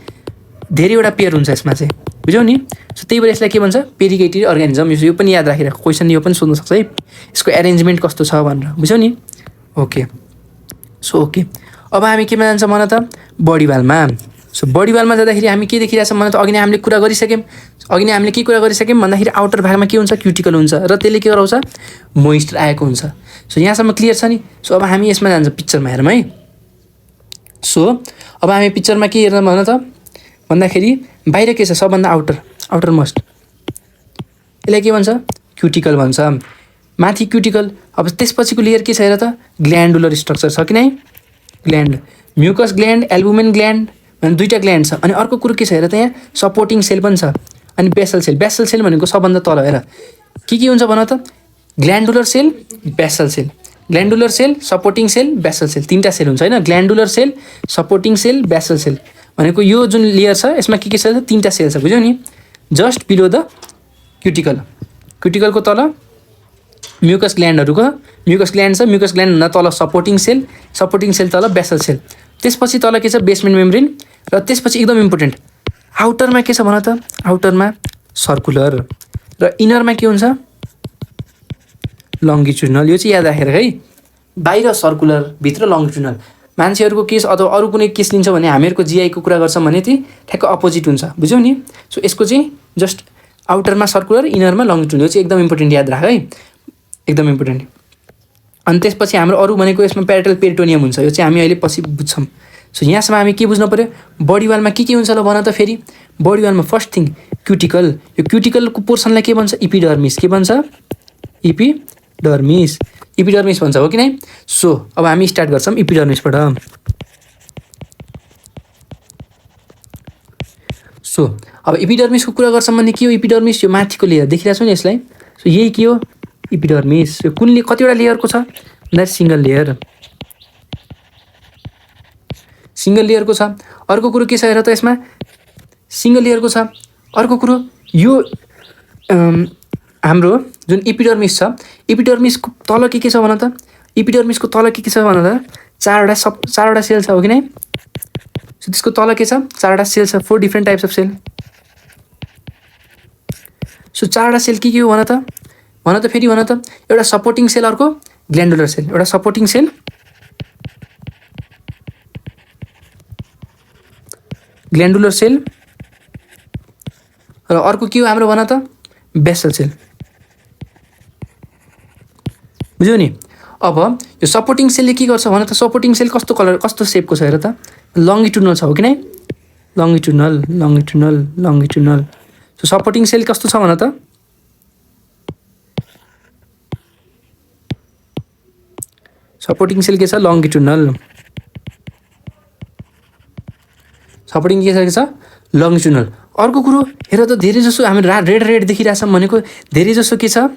धेरैवटा पेयर हुन्छ यसमा चाहिँ। बुझ्यौ नि। सो त्यही भएर यसलाई के भन्छ पेरिकेटी अर्गानिजम। यो पनि याद राखेर क्वेसन यो पनि सोध्न सक्छ है, यसको एरेन्जमेन्ट कस्तो छ भनेर। बुझ्यौ नि। ओके, सो ओके अब हामी केमा जान्छौँ भन त बडी वालमा। सो बडी वालमा जाँदाखेरि हामी के देखिरहेछ भने त अघि नै हामीले कुरा गरिसक्यौँ। अघि नै हामीले के कुरा गरिसक्यौँ भन्दाखेरि आउटर भागमा के हुन्छ, क्युटिकल हुन्छ र त्यसले के गराउँछ, मोइस्चर आएको हुन्छ। सो यहाँसम्म क्लियर छ नि। सो अब हामी यसमा जान्छ पिक्चरमा हेरौँ है। सो अब हामी पिक्चरमा के हेर्न भन त भन्दाखेरि बाहिर के छ, सबभन्दा आउटर मोस्ट, यसलाई के भन्छ, क्युटिकल भन्छ। माथि क्युटिकल। अब त्यसपछिको लेयर के छ हेर त, ग्ल्यान्डुलर स्ट्रक्चर छ कि नै, gland, mucus gland, albumin gland भन्ने दुईवटा ग्ल्यान्ड छ। अनि अर्को कुरो के छ हेर त, यहाँ सपोर्टिङ सेल पनि छ। अनि बेसल सेल भनेको सबभन्दा तल हेर के हुन्छ भन त, glandular cell, basal cell, glandular cell, supporting cell, basal cell, तीनटा सेल हुन्छ हैन। Glandular cell, supporting cell, basal cell भनेको यो जुन लेयर छ यसमा के छ, तीनटा सेल छ, बुझ्यौ नि। जस्ट बिलो द क्युटिकल, क्युटिकलको तल म्युकस ग्ल्यान्डहरूको, म्युकस ग्ल्यान्ड छ, म्युकस ग्ल्यान्डभन्दा तल सपोर्टिङ सेल तल बेसल सेल, त्यसपछि तल के छ, बेसमेन्ट मेम्ब्रेन, र त्यसपछि एकदम इम्पोर्टेन्ट आउटरमा के छ भन त, आउटरमा सर्कुलर र इनरमा के हुन्छ, लङ्गिट्युडनल। यो चाहिँ याद राखेर है, बाहिर सर्कुलर, भित्र लङ्गिट्युडनल। मान्छेहरूको केस अथवा अरू कुनै केस लिन्छ भने हामीहरूको जिआईको कुरा गर्छौँ भने चाहिँ ठ्याक्क अपोजिट हुन्छ, बुझ्यौ नि। सो यसको चाहिँ जस्ट आउटरमा सर्कुलर, इनरमा लङ्गिट्युडनल, यो चाहिँ एकदम इम्पोर्टेन्ट याद राख है, एकदम इम्पोर्टेन्ट। अनि त्यसपछि हाम्रो अरू भनेको यसमा प्याराटल पेरिटोनियम हुन्छ, यो चाहिँ हामी अहिले पछि बुझ्छौँ। सो यहाँसम्म हामी के बुझ्नु पऱ्यो, बडी वालमा के हुन्छ ल भन त फेरि। बडी वालमा फर्स्ट थिङ क्युटिकल, यो क्युटिकलको पोर्सनलाई के भन्छ, इपिडर्मिस, के भन्छ, इपिडर्मिस भन्छ, हो कि नै। सो अब हामी स्टार्ट गर्छौँ इपिडर्मिसबाट। सो अब इपिडर्मिसको कुरा गर्छौँ भने के हो, इपिडर्मिस यो माथिको लेयर देखिरहेको छ नि यसलाई। सो यही के हो, इपिडर्मिस। यो कुनले कतिवटा लेयरको छ, द्याट सिङ्गल लेयरको छ। अर्को कुरो के छ हेर त, यसमा सिङ्गल लेयरको छ। अर्को कुरो यो हाम्रो जुन इपिडर्मिस छ, इपिडर्मिसको तल के छ भन त, इपिडर्मिसको तल के छ भन त, चारवटा सेल छ, हो कि नै। सो त्यसको तल के छ, चारवटा सेल छ, 4 different types of cell. So चारवटा सेल के हो भन त फेरि भन त, एउटा सपोर्टिङ सेल, अर्को ग्ल्यान्डुलर सेल, एउटा सपोर्टिङ सेल, ग्ल्यान्डुलर सेल, र अर्को के हो हाम्रो भन त, बेसल सेल, बुझ्यौ नि। अब यो सपोर्टिङ सेलले के गर्छ भन त, सपोर्टिङ सेल कस्तो कलर, कस्तो सेपको छ हेर त, लङ्गिट्युडनल छ, हो कि नै, लङ्गिट्युडनल। सो सपोर्टिङ सेल कस्तो छ भन त, सपोर्टिङ सेल के छ, लङ्गिट्युडनल। सपोर्टिङ के छ, लङ्गिट्युडनल। अर्को कुरो हेर त, धेरै जसो हामी रेड देखिरहेछौँ भनेको धेरै जसो के छ,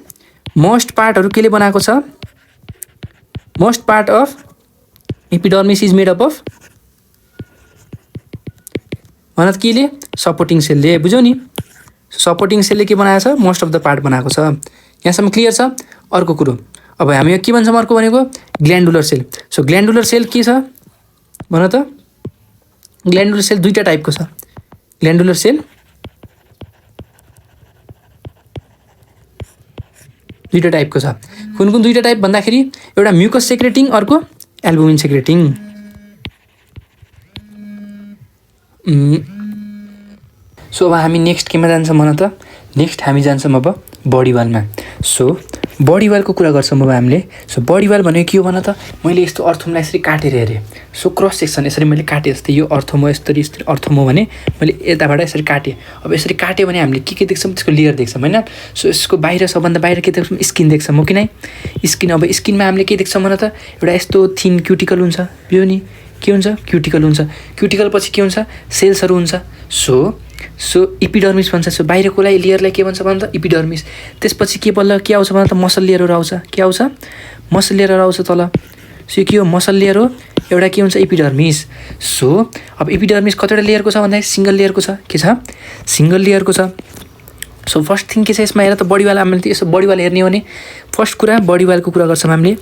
मोस्ट पार्टहरू केले बनाएको छ, most part of epidermis is made up of भन त केले, सपोर्टिङ सेलले, बुझ्यौ नि। सपोर्टिङ सेलले के बनाएको छ, मोस्ट अफ द पार्ट बनाएको छ। यहाँसम्म क्लियर छ। अर्को कुरो अब हामी के भन्छौँ, अर्को भनेको glandular sale. So glandular sale के छ भन त, ग्ल्यान्डुलर सेल दुईवटा टाइपको छ, ग्ल्यान्डुलर सेल दुईवटा टाइपको छ। कुन दुईवटा टाइप भन्दाखेरि एउटा म्युकस सेक्रेटिङ, अर्को एल्बुमिन सेक्रेटिङ। सो अब हामी नेक्स्ट केमा जान्छौँ भन त, नेक्स्ट हामी जान्छौँ अब बडी वालमा। सो बडी वालको कुरा गर्छौँ अब हामीले। सो बडी वाल भनेको के हो भन त, मैले यस्तो अर्थोमलाई यसरी काटेर हेरेँ। सो क्रस सेक्सन यसरी मैले काटेँ, जस्तै यो अर्थोम हो, यसरी अर्थोम हो भने मैले यताबाट यसरी काटेँ। अब यसरी काट्यो भने हामीले के देख्छौँ, त्यसको लेयर देख्छौँ होइन। सो यसको बाहिर सबभन्दा बाहिर के देख्छौँ, स्किन देख्छौँ, हो कि नै, स्किन। अब स्किनमा हामीले के देख्छौँ भन त, एउटा यस्तो थिन क्युटिकल हुन्छ, यो नि के हुन्छ, क्युटिकल हुन्छ। क्युटिकल पछि के हुन्छ, सेल्सहरू हुन्छ। सो इपिडर्मिस भन्छ। सो बाहिरको लेयरलाई के भन्छ भन त, इपिडर्मिस। त्यसपछि के बल्ल के आउँछ भन त, मसल लेयरहरू आउँछ। के आउँछ, मसल लेयरहरू आउँछ तल। सो के हो, मसल लेयर हो, एउटा के हुन्छ, इपिडर्मिस। सो अब इपिडर्मिस कतिवटा लेयरको छ भन्दाखेरि सिङ्गल लेयरको छ। के छ, सिङ्गल लेयरको छ। सो फर्स्ट थिङ के छ यसमा हेर त, बडी वाल। हामीले यसो बडी वाल हेर्ने हो भने फर्स्ट कुरा बडी वालको कुरा गर्छौँ हामीले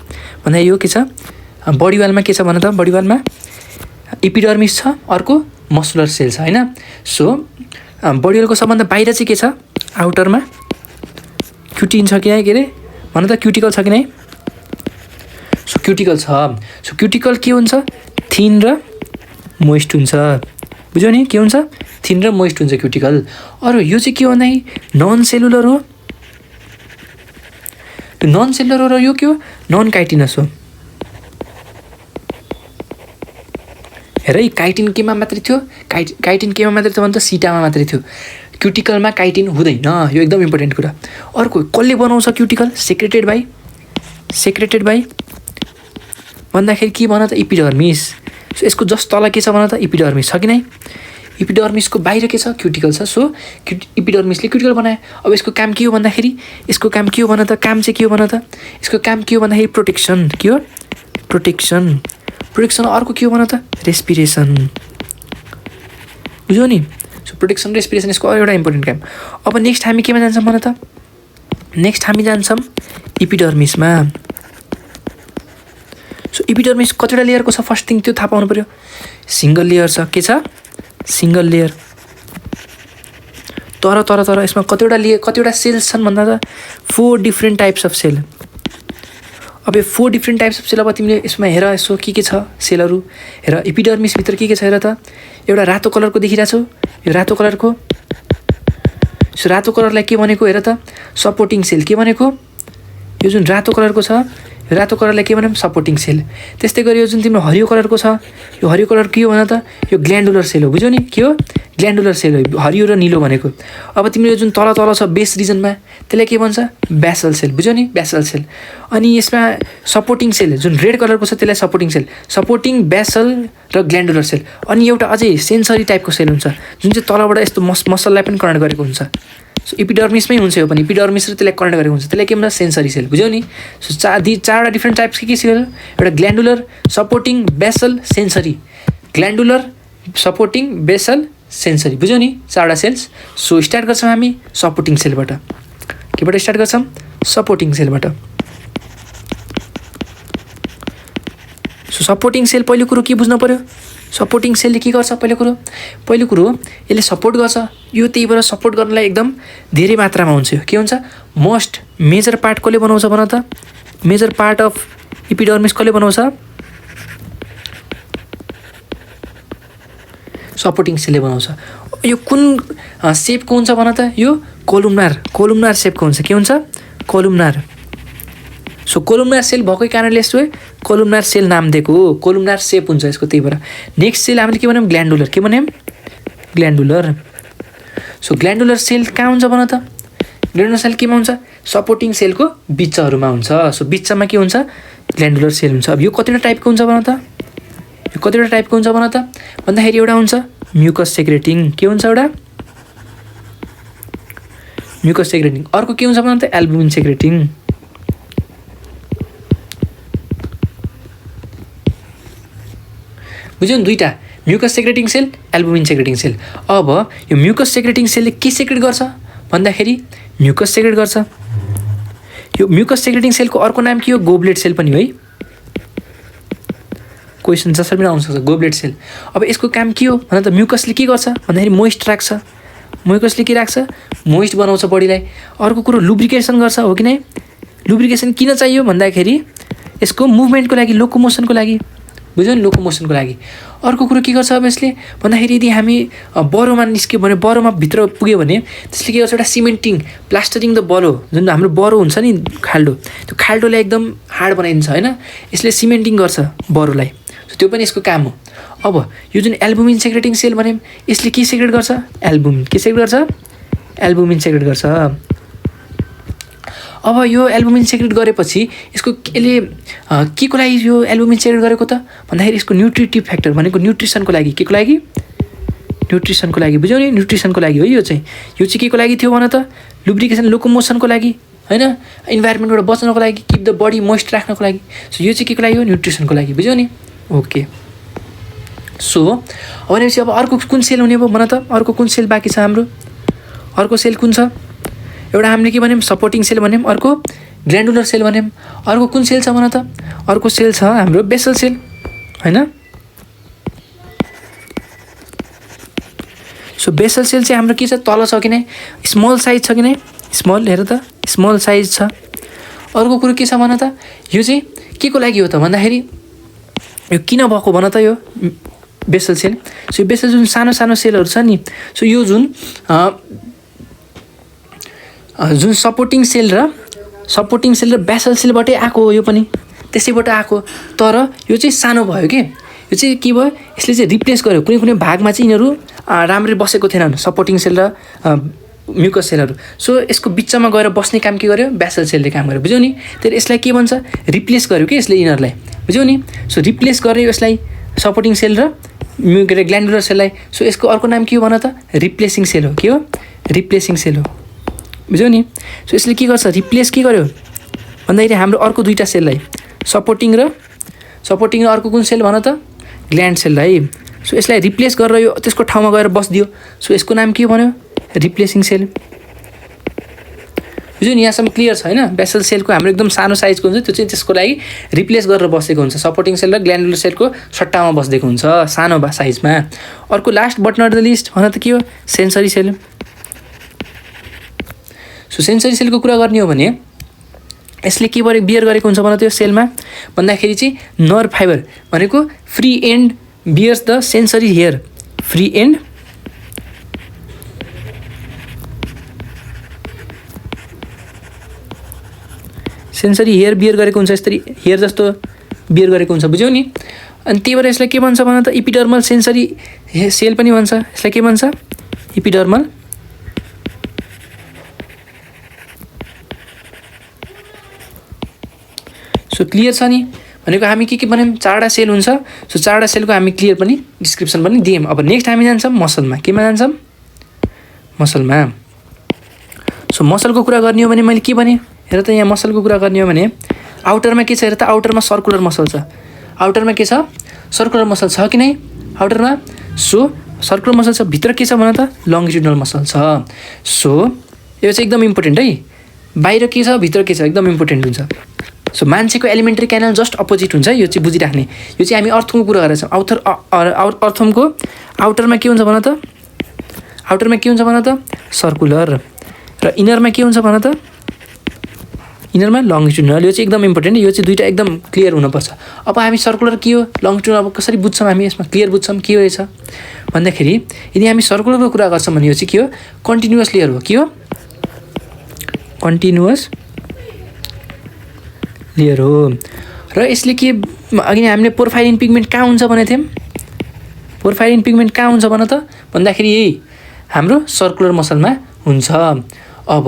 भन्दा यो के छ, बडी वालमा के छ भन त, बडी वालमा इपिडर्मिस छ, अर्को मस्कुलर सेल छ होइन। सो बडी वालको सबभन्दा बाहिर चाहिँ के छ, आउटरमा क्युटिन छ कि नै, के अरे भन त, क्युटिकल छ कि नै। सो क्युटिकल छ। सो क्युटिकल के हुन्छ, थिन र मोइस्ट हुन्छ। बुझ्यौ नि के हुन्छ थिन र मोइस्ट हुन्छ क्युटिकल। अरू यो चाहिँ के हो भन्दाखेरि नन सेलुलर हो, नन सेलुलर हो र यो के हो नन काइटिनस हो। हेर यी काइटिन केमा मात्रै थियो, काइटिन केमा मात्रै थियो भने त सिटामा मात्रै थियो, क्युटिकलमा काइटिन हुँदैन, यो एकदम इम्पोर्टेन्ट कुरा। अर्को कसले बनाउँछ क्युटिकल सेक्रेटेड बाई भन्दाखेरि के भन त इपिडर्मिस। सो यसको जस्ट तल के छ भन त इपिडर्मिस छ कि नै, इपिडर्मिसको बाहिर के छ क्युटिकल छ। सो इपिडर्मिसले क्युटिकल बनायो। अब यसको काम के हो भन्दाखेरि यसको काम के हो भन त, काम चाहिँ के हो भन त, यसको काम के हो भन्दाखेरि प्रोटेक्सन, के हो प्रोटेक्सन। अर्को के हो भन त रेस्पिरेसन, बुझ्यौ नि। सो प्रोटेक्सन रेस्पिरेसन यसको एउटा इम्पोर्टेन्ट काम। अब नेक्स्ट हामी केमा जान्छौँ भन त, नेक्स्ट हामी जान्छौँ इपिडर्मिसमा। सो इपिडर्मिस कतिवटा लेयरको छ फर्स्ट थिङ त्यो थाहा पाउनु पऱ्यो। सिङ्गल लेयर छ, के छ सिङ्गल लेयर। तर यसमा कतिवटा सेल्स छन् भन्दा त 4 डिफ्रेन्ट टाइप्स अफ सेल। अब यो 4 डिफ्रेन्ट टाइप्स अफ सेल, अब तिमीले यसमा हेर यसो के छ सेलहरू हेर। इपिडर्मिसभित्र के छ हेर त, एउटा रातो कलरको देखिरहेको छौ, यो रातो कलरको। सो रातो कलरलाई के भनेको हेर त सपोर्टिङ सेल, के भनेको यो जुन रातो कलरको छ यो रातो कलरलाई के भन्यौँ सपोर्टिङ सेल। त्यस्तै गरी यो जुन तिम्रो हरियो कलरको छ यो हरियो कलर के हो भन त यो ग्ल्यान्डुलर सेल हो, बुझ्यौ नि के हो ग्ल्यान्डुलर सेल हो, हरियो र निलो भनेको। अब तिम्रो जुन तल छ बेस रिजनमा त्यसलाई के भन्छ बेसल सेल, बुझ्यौ नि बेसल सेल। अनि यसमा सपोर्टिङ सेल जुन रेड कलरको छ त्यसलाई सपोर्टिङ सेल, सपोर्टिङ बेसल र ग्ल्यान्डुलर सेल। अनि एउटा अझै सेन्सरी टाइपको सेल हुन्छ जुन चाहिँ तलबाट यस्तो मसललाई पनि कनेक्ट गरेको हुन्छ। सो इपिडर्मिसमै हुन्छ यो पनि, इपिडर्मिस र त्यसलाई कनेक्ट गरेको हुन्छ, त्यसलाई के भन्छ सेन्सरी सेल, बुझ्यौ नि। सो चारवटा डिफ्रेन्ट टाइप्स के सेल, एउटा glandular supporting basal sensory, glandular supporting basal sensory, बुझ्यौ नि चारवटा सेल्स। सो स्टार्ट गर्छौँ हामी सपोर्टिङ सेलबाट। केबाट स्टार्ट गर्छौँ सपोर्टिङ सेलबाट। सो सपोर्टिङ सेल पहिलो कुरो के बुझ्नु पऱ्यो, सपोर्टिङ सेलले के गर्छ पहिलो कुरो यसले सपोर्ट गर्छ। यो त्यही भएर सपोर्ट गर्नलाई एकदम धेरै मात्रामा हुन्छ। यो के हुन्छ मोस्ट मेजर पार्ट कसले बनाउँछ भन त, मेजर पार्ट अफ इपिडर्मिस कसले बनाउँछ सपोर्टिङ सेलले बनाउँछ। यो कुन सेपको हुन्छ भन त, यो कोलुमनार सेपको हुन्छ, के हुन्छ कोलुमनार। सो कोलुमनार सेल भएकै कारणले यस्तो कोलुमनार सेल नाम दिएको हो, कोलुमनार सेप हुन्छ यसको त्यही भएर। नेक्स्ट सेल हामीले के भन्यौँ ग्ल्यान्डुलर, के भन्यौँ ग्ल्यान्डुलर। सो ग्ल्यान्डुलर सेल कहाँ हुन्छ भन त, ग्ल्यान्डुलर सेल केमा हुन्छ सपोर्टिङ सेलको बिचहरूमा हुन्छ। सो बिचमा के हुन्छ ग्ल्यान्डुलर सेल हुन्छ। अब यो कतिवटा टाइपको हुन्छ भन त, यो कतिवटा टाइपको हुन्छ भन त भन्दाखेरि एउटा हुन्छ म्युकस सेक्रेटिङ, के हुन्छ एउटा म्युकस सेक्रेटिङ। अर्को के हुन्छ भन त एल्बुमिन सेक्रेटिङ। बुझ्यौ नि दुईवटा म्युकस सेक्रेटिङ सेल एल्बुमिन सेक्रेटिङ सेल। अब यो म्युकस सेक्रेटिङ सेलले के सेक्रेट गर्छ भन्दाखेरि म्युकस सेक्रेट गर्छ। यो म्युकस सेक्रेटिङ सेलको अर्को नाम के हो गोब्लेट सेल पनि हो है, क्वेसन जसरी पनि आउन सक्छ गोब्लेट सेल। अब यसको काम के हो भन त म्युकसले के गर्छ भन्दाखेरि मोइस्ट राख्छ, म्युकसले के राख्छ मोइस्ट बनाउँछ बडीलाई। अर्को कुरो लुब्रिकेसन गर्छ हो कि नै, लुब्रिकेसन किन चाहियो भन्दाखेरि यसको मुभमेन्टको लागि लोकोमोसनको लागि, बुझ्यौ नि लोकोमोसनको लागि। अर्को कुरो के गर्छ अब यसले भन्दाखेरि यदि हामी बरोमा निस्क्यो भने बरोमा भित्र पुग्यो भने त्यसले के गर्छ एउटा सिमेन्टिङ प्लास्टरिङ द बरो, जुन हाम्रो बरो हुन्छ नि खाल्डो, त्यो खाल्डोलाई एकदम हार्ड बनाइदिन्छ होइन, यसले सिमेन्टिङ गर्छ बरोलाई। सो त्यो पनि यसको काम हो। अब यो जुन एल्बुमिन सेक्रेटिङ सेल भन्यौँ यसले के सेक्रेट गर्छ एल्बुमिन, के सेक्रेट गर्छ एल्बुमिन सेक्रेट गर्छ। अब यो एल्बुमिन सेक्रेट गरेपछि यसको यसले के को लागि यो एल्बुमिन सेक्रेट गरेको त भन्दाखेरि यसको न्युट्रिटिभ फ्याक्टर भनेको न्युट्रिसनको लागि, के को लागि न्युट्रिसनको लागि, बुझ्यौ नि न्युट्रिसनको लागि हो। यो चाहिँ के को लागि थियो भन त लुब्रिकेसन लोकोमोसनको लागि होइन, इन्भाइरोमेन्टबाट बच्नको लागि, किप द बडी मोइस्ट राख्नको लागि। सो यो चाहिँ के को लागि हो न्युट्रिसनको लागि, बुझ्यौ नि ओके। सो भनेपछि अब अर्को कुन सेल हुने भयो भन त, अर्को कुन सेल बाँकी छ हाम्रो, अर्को सेल कुन छ एउटा हामीले के भन्यौँ सपोर्टिङ सेल भन्यौँ, अर्को ग्ल्यान्डुलर सेल भन्यौँ। अर्को कुन सेल छ भन त, अर्को सेल छ हाम्रो बेसल सेल होइन। सो बेसल सेल चाहिँ हाम्रो के छ तल छ कि नै स्मल साइज छ कि नै, स्मल हेर त स्मल साइज छ। अर्को कुरो के छ भन त यो चाहिँ के को लागि हो त भन्दाखेरि यो किन भएको भन त, यो बेसल सेल। सो यो बेसल जुन सानो सानो सेलहरू छ नि, सो यो जुन सपोर्टिङ सेल र बेसल सेलबाटै आएको हो, यो पनि त्यसैबाट आएको, तर यो चाहिँ सानो भयो कि, यो चाहिँ के भयो, यसले चाहिँ रिप्लेस गर्यो। कुनै कुनै भागमा चाहिँ यिनीहरू राम्ररी बसेको थिएनन्, सपोर्टिङ सेल र म्युकस सेलहरू। सो यसको बिचमा गएर बस्ने काम के गर्यो, बेसल सेलले काम गर्यो, बुझ्यौ नि। तर यसलाई के भन्छ, रिप्लेस गर्यो कि यसले यिनीहरूलाई, बुझ्यौ नि। सो रिप्लेस गर्यो यसलाई, सपोर्टिङ सेल र ग्ल्यान्डुलर सेललाई। सो यसको अर्को नाम के हो भन त, रिप्लेसिङ सेल हो। के हो, रिप्लेसिङ सेल हो, बुझ्यौ नि। सो यसले के गर्छ, रिप्लेस के गर्यो भन्दाखेरि हाम्रो अर्को दुईवटा सेललाई, सपोर्टिङ र अर्को कुन सेल भन त, ग्ल्यान्ड सेललाई। सो यसलाई रिप्लेस गरेर यो त्यसको ठाउँमा गएर बस्दियो। सो यसको नाम के भन्यो, रिप्लेसिङ सेल, बुझ्यो नि। यहाँसम्म क्लियर छ होइन। बेसल सेलको हाम्रो एकदम सानो साइजको हुन्छ, त्यो चाहिँ त्यसको लागि रिप्लेस गरेर बसेको हुन्छ, सपोर्टिङ सेल र ग्ल्यान्डुलर सेलको सट्टामा बसेको हुन्छ सानो साइजमा। अर्को last but not the least भन त के हो, सेन्सरी सेल। सो सेन्सरी सेलको कुरा गर्ने हो भने यसले के बियर गरेको हुन्छ भन त, यो सेलमा भन्दाखेरि चाहिँ नर्भ फाइबर भनेको free end bears the sensory hair, free end sensory hair bear गरेको हुन्छ, यसरी हेयर जस्तो बियर गरेको हुन्छ, बुझ्यौ नि। अनि त्यही भएर यसलाई के भन्छ भन त, इपिडर्मल सेन्सरी सेल पनि भन्छ। यसलाई के भन्छ, इपिडर्मल सो क्लियर छ नि। भनेको हामी के भन्यौँ, 4वटा सेल हुन्छ। सो 4वटा सेलको हामी क्लियर पनि डिस्क्रिप्सन पनि दियौँ। अब नेक्स्ट हामी जान्छौँ मसलमा। केमा जान्छौँ, मसलमा। सो मसलको कुरा गर्ने हो भने मैले के भने, हेर त यहाँ मसलको कुरा गर्ने हो भने आउटरमा के छ, हेर त आउटरमा सर्कुलर मसल छ। आउटरमा के छ, सर्कुलर मसल छ कि नै आउटरमा। सो सर्कुलर मसल छ, भित्र के छ भन त, लङ्गिट्युडनल मसल छ। सो यो चाहिँ एकदम इम्पोर्टेन्ट है, बाहिर के छ भित्र के छ एकदम इम्पोर्टेन्ट हुन्छ। सो मान्छेको एलिमेन्ट्री क्यानल जस्ट अपोजिट हुन्छ, यो चाहिँ बुझिराख्ने। यो चाहिँ हामी अर्थमको कुरा गरेर छौँ। अर्थमको आउटरमा के हुन्छ भन त, आउटरमा के हुन्छ भन त, सर्कुलर, र इनरमा के हुन्छ भन त, इनरमा लङ्गिट्युडनल। यो चाहिँ एकदम इम्पोर्टेन्ट, यो चाहिँ दुईवटा एकदम क्लियर हुनुपर्छ। अब हामी सर्कुलर के हो, लङ्गिट्युडनल अब कसरी बुझ्छौँ हामी, यसमा क्लियर बुझ्छौँ के रहेछ भन्दाखेरि, यदि हामी सर्कुलरको कुरा गर्छौँ भने यो चाहिँ के हो, कन्टिन्युअस लेयर हो। के हो, कन्टिन्युअस लेयर हो। र यसले के, अघि हामीले पोर्फाइरिन पिगमेन्ट कहाँ हुन्छ भनेको थियौँ, पोर्फाइरिन पिगमेन्ट कहाँ हुन्छ भन त भन्दाखेरि यही हाम्रो सर्कुलर मसलमा हुन्छ। अब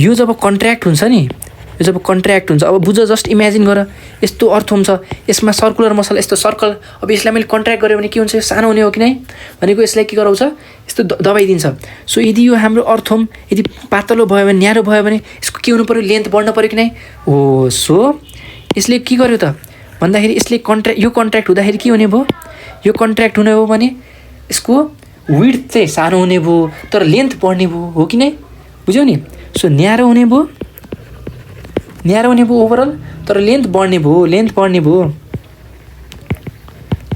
यो जब कन्ट्र्याक्ट हुन्छ नि, यो जब कन्ट्र्याक्ट हुन्छ, अब बुझ, जस्ट इमेजिन गर, यस्तो अर्थम छ, यसमा सर्कुलर मसल यस्तो सर्कल। अब यसलाई मैले कन्ट्र्याक्ट गरेँ भने के हुन्छ, यो सानो हुने हो कि नै, भनेको यसलाई के गराउँछ, यस्तो दबाइदिन्छ। सो यदि यो हाम्रो अर्थम यदि पातलो भयो भने, न्यारो भयो भने यसको के हुनु पऱ्यो, लेन्थ बढ्नु पऱ्यो कि नै हो। सो यसले के गर्यो त भन्दाखेरि, यसले यो कन्ट्र्याक्ट हुँदाखेरि के हुने भयो, यो कन्ट्र्याक्ट हुने हो भने यसको विड्थ चाहिँ सानो हुने भयो, तर लेन्थ बढ्ने भयो, हो कि नै, बुझ्यौ नि। सो न्यारो हुने भयो, न्यारो हुने भयो ओभरअल, तर लेन्थ बढ्ने भयो, लेन्थ बढ्ने भयो,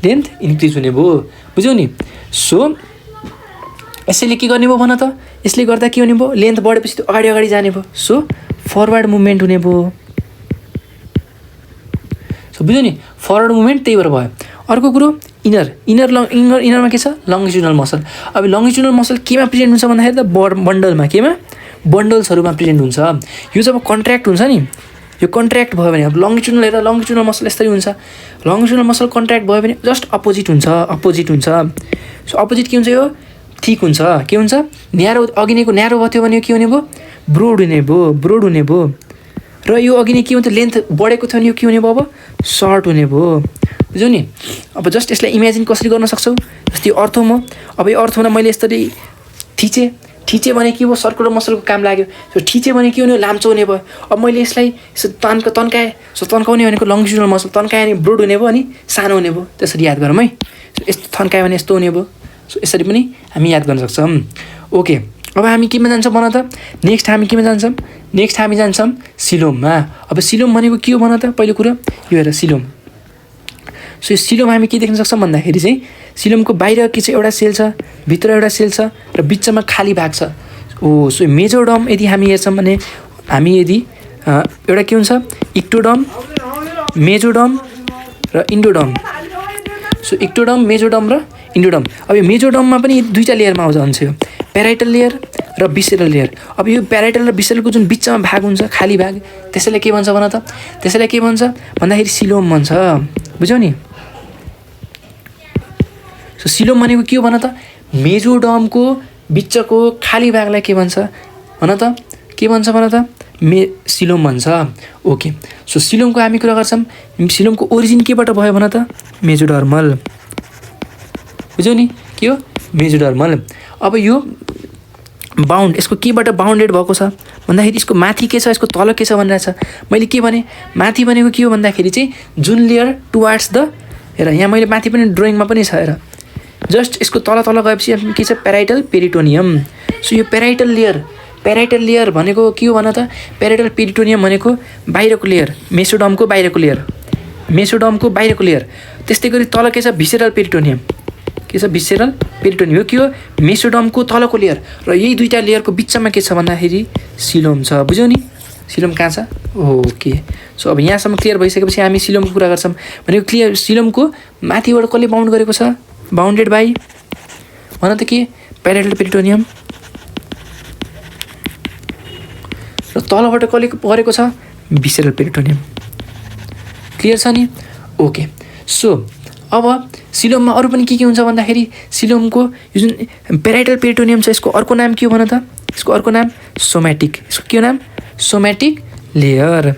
लेन्थ इन्क्रिज हुने भयो, बुझ्यौ नि। सो यसैले के गर्ने भयो भन त, यसले गर्दा के हुने भयो, लेन्थ बढेपछि त्यो अगाडि अगाडि जाने भयो। सो फरवर्ड मुभमेन्ट हुने भयो। सो बुझ्यौ नि, फरवर्ड मुभमेन्ट त्यही भएर भयो। अर्को कुरो इनरमा के छ, लङ्गिट्युडनल मसल। अब लङ्गिट्युडनल मसल केमा प्रेजेन्ट हुन्छ भन्दाखेरि त बन्डलमा, केमा, बन्डल्सहरूमा प्रेजेन्ट हुन्छ। यो जब कन्ट्र्याक्ट हुन्छ नि, यो कन्ट्र्याक्ट भयो भने, अब लङ्गिट्युडनल हेर, लङ्गिट्युडनल मसल यसरी हुन्छ, लङ्गिट्युडनल मसल कन्ट्र्याक्ट भयो भने जस्ट अपोजिट हुन्छ, अपोजिट हुन्छ। सो अपोजिट के हुन्छ, यो थिक हुन्छ। के हुन्छ, न्यारो, अघि नैको न्यारो भयो थियो भने के हुने भयो, ब्रोड हुने भयो, ब्रोड हुने भयो। र यो अघि नै के हुन्थ्यो, लेन्थ बढेको थियो भने यो के हुने भयो, अब सर्ट हुने भयो, बुझ्यौ नि। अब जस्ट यसलाई इमेजिन कसरी गर्न सक्छौ, जस्तै अर्थम हो। अब यो अर्थमलाई मैले यसरी थिचेँ भने के भयो, सर्कुलर मसलको काम लाग्यो। सो थिचेँ भने के हुने, लाम्चो हुने भयो। अब मैले यसलाई तन्काएँ, सो तन्काउने भनेको लङ्गिट्युडनल मसल, तन्काएँ भने ब्रोड हुने भयो अनि सानो हुने भयो। त्यसरी याद गरौँ है। सो यस्तो तन्कायो भने यस्तो हुने भयो। सो यसरी पनि हामी याद गर्न सक्छौँ। ओके, अब हामी केमा जान्छौँ भन त, नेक्स्ट हामी केमा जान्छौँ, नेक्स्ट हामी जान्छौँ सिलोममा। अब सिलोम भनेको के हो भन त, पहिलो कुरा यो हेर सिलोम। सो यो सिलोम हामी के देख्न सक्छौँ भन्दाखेरि चाहिँ, सिलोमको बाहिर के छ, एउटा सेल छ, भित्र एउटा सेल छ, र बिचमा खाली भाग छ। सो मेजोडम यदि हामी हेर्छौँ भने, हामी यदि एउटा के हुन्छ, इक्टोडम, मेजोडम र इन्डोडम। सो इक्टोडर्म, मेजोडर्म र इन्डोडर्म। अब यो मेजोडर्ममा पनि दुईवटा लेयरमा आउँछ यो प्याराइटल लेयर र भिसेरल लेयर। अब यो प्याराइटल र भिसेरलको जुन बिचमा भाग हुन्छ, खाली भाग, त्यसैलाई के भन्छ भन त? त्यसैलाई के भन्छ भन्दाखेरि सिलोम भन्छ। बुझ्यौ नि? सो सिलोम भनेको के हो भन त? मेजोडर्मको बिचको खाली भागलाई के भन्छ भन त? के भन्छ भन त? सिलोम भन्छ। ओके, सो सिलोमको हामी कुरा गर्छौँ। सिलोमको ओरिजिन केबाट भयो भन त? मेजोडर्मल। बुझ्यौ नि? के हो? मेजोडर्मल। अब यो बाउन्ड, यसको केबाट बाउन्डेड भएको छ भन्दाखेरि यसको माथि के छ, यसको तल के छ भनिरहेछ। मैले के भने माथि भनेको के हो भन्दाखेरि चाहिँ जुन लेयर टुवार्ड्स द, हेर यहाँ मैले माथि पनि ड्रइङमा पनि छ, हेर जस्ट यसको तल तल गएपछि के छ? प्याराइटल पेरिटोनियम। सो यो प्याराइटल लेयर भनेको के हो भन त? प्याराइटल पेरिटोनियम भनेको बाहिरको लेयर, मेसोडर्मको बाहिरको लेयर। त्यस्तै गरी तल के छ? भिसेरल पेरिटोनियम। के छ? भिसेरल पेरिटोनियम। यो के हो? मेसोडर्मको तलको लेयर। र यही दुईवटा लेयरको बिचमा के छ भन्दाखेरि सिलोम छ। बुझ्यौ नि? सिलोम कहाँ छ? ओके, सो अब यहाँसम्म क्लियर भइसकेपछि हामी सिलोमको कुरा गर्छौँ। भनेको क्लियर, सिलोमको माथिबाट कसले बाउन्ड गरेको छ? बाउन्डेड बाई भन त के? प्याराइटल पेरिटोनियम। र तलबाट कसले गरेको छ? भिसेरल पेरिटोनियम। क्लियर छ नि? ओके, सो अब सिलोममा अरू पनि के हुन्छ भन्दाखेरि सिलोमको यो जुन प्याराइटल पेरिटोनियम छ, यसको अर्को नाम के हो भन त? यसको अर्को नाम सोम्याटिक। यसको के हो नाम? सोम्याटिक लेयर।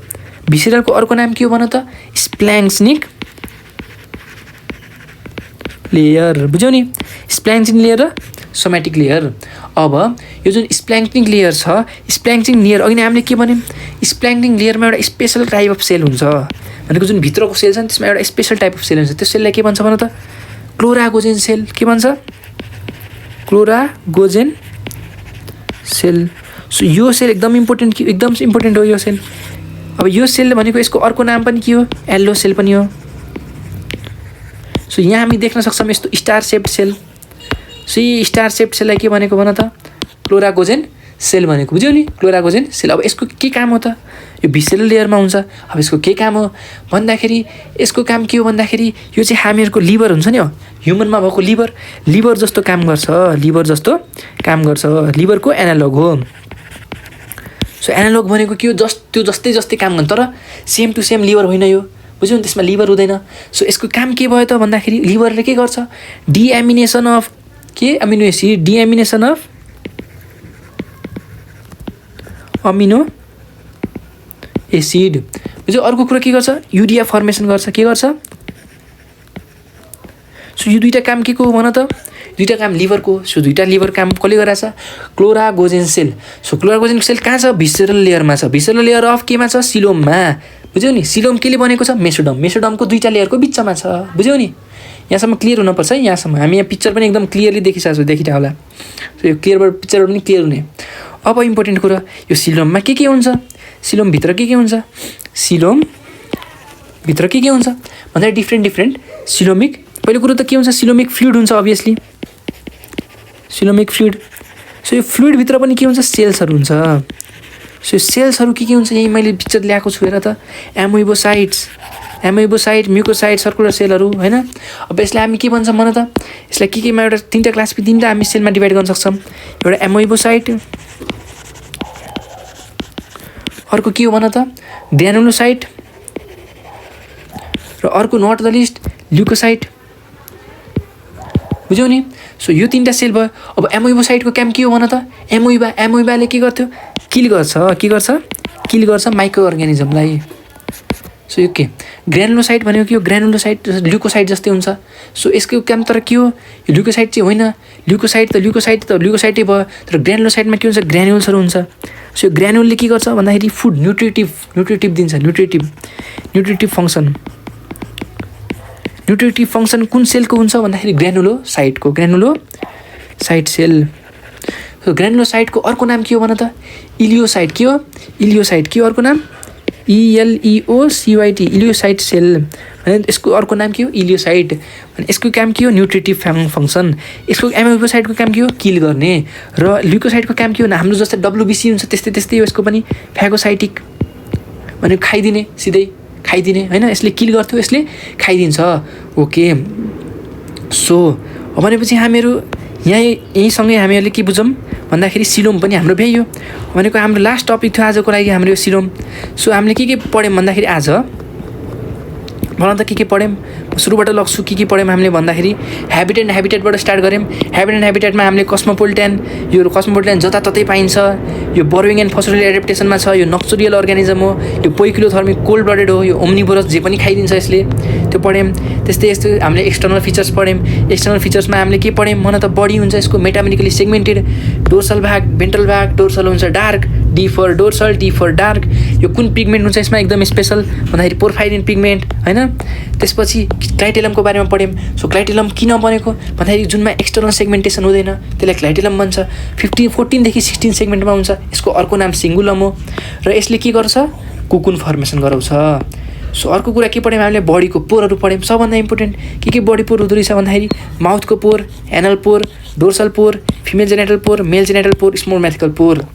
भिसेरलको अर्को नाम के हो भन त? स्प्ल्याङ्क्सनिक लेयर। बुझ्यौ नि? स्प्ल्याङ्क्सनिक लेयर र सोम्याटिक लेयर। अब यो जुन स्प्ल्याङ्क्सनिक लेयर छ, स्प्ल्याङ्क्सनिक लेयर अघि नै हामीले के भन्यौँ? स्प्ल्याङ्क्सनिक लेयरमा एउटा स्पेसल टाइप अफ सेल हुन्छ भनेको जुन भित्रको सेल छ नि, त्यसमा एउटा स्पेसल टाइप अफ सेल हुन्छ। त्यो सेललाई के भन्छ भन त? क्लोरागोजेन सेल। के भन्छ? क्लोरागोजेन सेल। सो यो सेल एकदम इम्पोर्टेन्ट हो यो सेल। अब यो सेल भनेको यसको अर्को नाम पनि के हो? एल्लो सेल पनि हो। सो यहाँ हामी देख्न सक्छौँ यस्तो स्टार सेप्ड सेल। सो यी स्टार सेप्ड सेललाई के भनेको भन त? क्लोरागोजेन सेल भनेको। बुझ्यौ नि? क्लोरागोजेन सेल। अब यसको के काम हो त? यो भिसेरल लेयरमा हुन्छ। अब यसको के काम हो भन्दाखेरि यसको काम के हो भन्दाखेरि यो चाहिँ हामीहरूको लिभर हुन्छ नि, ह्युमनमा भएको लिभर जस्तो काम गर्छ। लिभरको एनालग हो। सो एनालग भनेको के हो? त्यो जस्तै काम गर्छ, तर सेम टु सेम लिभर होइन यो। बुझ्यौ नि? त्यसमा लिभर हुँदैन। सो यसको काम के भयो त भन्दाखेरि लिभरले के गर्छ? डिएमिनेसन अफ के? Amino acid. Deamination of amino acid. बुझ्यौ? अर्को कुरा के गर्छ? युरिया फर्मेसन गर्छ। के गर्छ? सो यो दुईवटा काम के को हो भन त? दुईवटा काम लिभरको। सो दुईवटा लिभर काम कसले गराछ? क्लोरागोजेन सेल। सो क्लोरागोजेन सेल कहाँ छ? भिसेरल लेयरमा छ। भिसेरल लेयर अफ केमा छ? सिलोममा। बुझ्यौ नि? सिलोम केले बनेको छ? मेसोडर्मको दुईवटा लेयरको बिचमा छ। बुझ्यौ नि? यहाँसम्म क्लियर हुनुपर्छ है। यहाँसम्म हामी यहाँ पिक्चर पनि एकदम क्लियरली देखिरहेको होला। सो यो पिक्चरबाट पनि क्लियर हुने। अब इम्पोर्टेन्ट कुरा, यो सिलोममा के हुन्छ? सिलोमभित्र के हुन्छ? सिलोमभित्र के हुन्छ भन्दा डिफ्रेन्ट सिलोमिक। पहिलो कुरो त के हुन्छ? सिलोमिक फ्लुइड हुन्छ अभियसली। Coelomic fluid. सो यो फ्लुइडभित्र पनि के हुन्छ? सेल्सहरू हुन्छ। सो सेल्सहरू के हुन्छ? यही मैले पिक्चर ल्याएको छु, हेर त। एमोइबोसाइट, म्युकोसाइट, सर्कुलर सेलहरू होइन। अब यसलाई हामी के भन्छौँ भन त? यसलाई केमा एउटा तिनवटा हामी सेलमा डिभाइड गर्न सक्छौँ। एउटा एमोइबोसाइट, अर्को के हो भन त? ग्रानुलोसाइट, र अर्को नट द लिस्ट ल्युकोसाइट। बुझ्यौ नि? सो यो तिनवटा सेल भयो। अब एमोइबोसाइटको काम के हो भन त? एमोइबाले के गर्थ्यो? किल गर्छ माइक्रो अर्ग्यानिजमलाई। सो यो के? ग्रानुलोसाइट भनेको के हो? ग्रानुलोसाइट ल्युकोसाइट जस्तै हुन्छ। सो यसको काम तर के हो? यो ल्युकोसाइट चाहिँ होइन। ल्युकोसाइटै भयो, तर ग्रानुलोसाइटमा के हुन्छ? ग्रान्युल्सहरू हुन्छ। सो यो ग्रान्युलले के गर्छ भन्दाखेरि फुड न्युट्रिटिभ दिन्छ। न्युट्रिटिभ फङ्सन कुन सेलको हुन्छ भन्दाखेरि ग्रानुलोसाइट सेल। सो ग्रानुलोसाइटको अर्को नाम के हो भन त? इलियोसाइट। के हो? के हो अर्को नाम? ELEOCYT, eleocyte cell. भने यसको अर्को नाम के हो? इलियोसाइट। भने यसको काम के हो? न्युट्रिटिभ फङ्सन। यसको एमोइबोसाइटको काम के हो? किल गर्ने। र ल्युकोसाइटको काम के हो? हाम्रो जस्तै WBC हुन्छ त्यस्तै हो यसको पनि। फ्यागोसाइटिक भने सिधै खाइदिने होइन। यसले किल गर्थ्यो, यसले खाइदिन्छ। ओके, सो भनेपछि हामीहरू यहीँसँगै हामीहरूले के बुझौँ भन्दाखेरि सिलोम पनि हाम्रो भ्याइयो भनेको हाम्रो लास्ट टपिक थियो आजको लागि हाम्रो यो सिलोम। सो हामीले के पढ्यौँ भन्दाखेरि आज भन त के पढ्यौँ, सुरुबाट लग्छु के पढ्यौँ हामीले भन्दाखेरि ह्याबिटेटबाट स्टार्ट गऱ्यौँ। ह्याबिटेटमा हामीले कस्मोपोलिटन, यो कस्मोपोलिटन जताततै पाइन्छ, यो बरोइङ एन्ड फस्फोरिल एडेप्टेसनमा छ, यो नक्चुरियल अर्गानिजम हो, यो पोइकिलोथर्मिक कोल्ड ब्लडेड हो, यो ओम्निभोरस जे पनि खाइदिन्छ यसले, त्यो पढ्यौँ। त्यस्तै यस्तो हामीले एक्सटर्नल फिचर्स पढ्यौँ। एक्सटर्नल फिचर्समा हामीले के पढ्यौँ भन त, बडी हुन्छ यसको मेटामेटिकली सेगमेन्टेड, डोर्सल भाग, भेन्ट्रल भाग, डोर्सल हुन्छ dark, D for dorsal, D for dark. यो कुन पिगमेन्ट हुन्छ यसमा एकदम स्पेसल भन्दाखेरि पोर्फाइरिन पिगमेन्ट होइन। त्यसपछि क्लाइटेलमको बारेमा पढ्यौँ। सो क्लाइटेलम किन बनेको भन्दाखेरि जुनमा एक्सटर्नल सेगमेन्टेसन हुँदैन त्यसलाई क्लाइटेलम भन्छ। 14देखि 16 सेगमेन्टमा हुन्छ। यसको अर्को नाम सिङ्गुलम हो र यसले के गर्छ, कुकुन फर्मेसन गराउँछ। सो अर्को कुरा के पढ्यौँ हामीले, बडीको पोरहरू पढ्यौँ। सबभन्दा इम्पोर्टेन्ट के बडी पोर हुँदो रहेछ भन्दाखेरि माउथको पोर, एनल पोर, डोर्सल पोर, फिमेल जेनेटल पोर, मेल जेनेटल पोर, स्मोल म्याथिकल पोर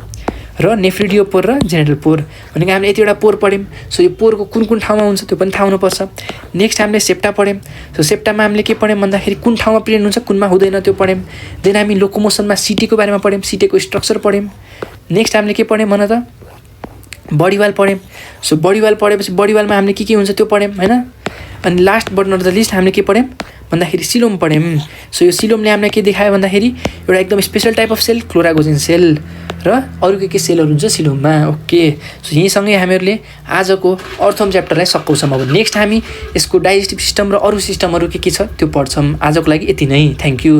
र नेफ्रिडियो पोर र जेनेटल पोर भनेको हामीले यतिवटा पोर पढ्यौँ। सो यो पोरको कुन ठाउँमा हुन्छ त्यो पनि थाहा हुनुपर्छ। नेक्स्ट हामीले सेप्टा पढ्यौँ। सो सेप्टामा हामीले के पढ्यौँ भन्दाखेरि कुन ठाउँमा प्रेजेन्ट हुन्छ कुनमा हुँदैन त्यो पढ्यौँ। देन हामी लोकोमोसनमा सिटीको बारेमा पढ्यौँ, सिटीको स्ट्रक्चर पढ्यौँ। नेक्स्ट हामीले के पढ्यौँ भन त, बडीवाल पढ्यौँ। सो बडीवाल पढेपछि बडीवालमा हामीले के हुन्छ त्यो पढ्यौँ होइन। अनि last but not the least हामीले के पढ्यौँ भन्दाखेरि सिलोम पढ्यौँ। सो यो सिलोमले हामीलाई के देखायो भन्दाखेरि एउटा एकदम special type of cell, chloragogen cell र अरू के सेलहरू हुन्छ सिलोममा। ओके, सो यहीँसँगै हामीहरूले आजको अर्थम च्याप्टरलाई सकाउँछौँ। अब नेक्स्ट हामी यसको डाइजेस्टिभ सिस्टम र अरू सिस्टमहरू के छ त्यो पढ्छौँ। आजको लागि यति नै, थ्याङ्क यू।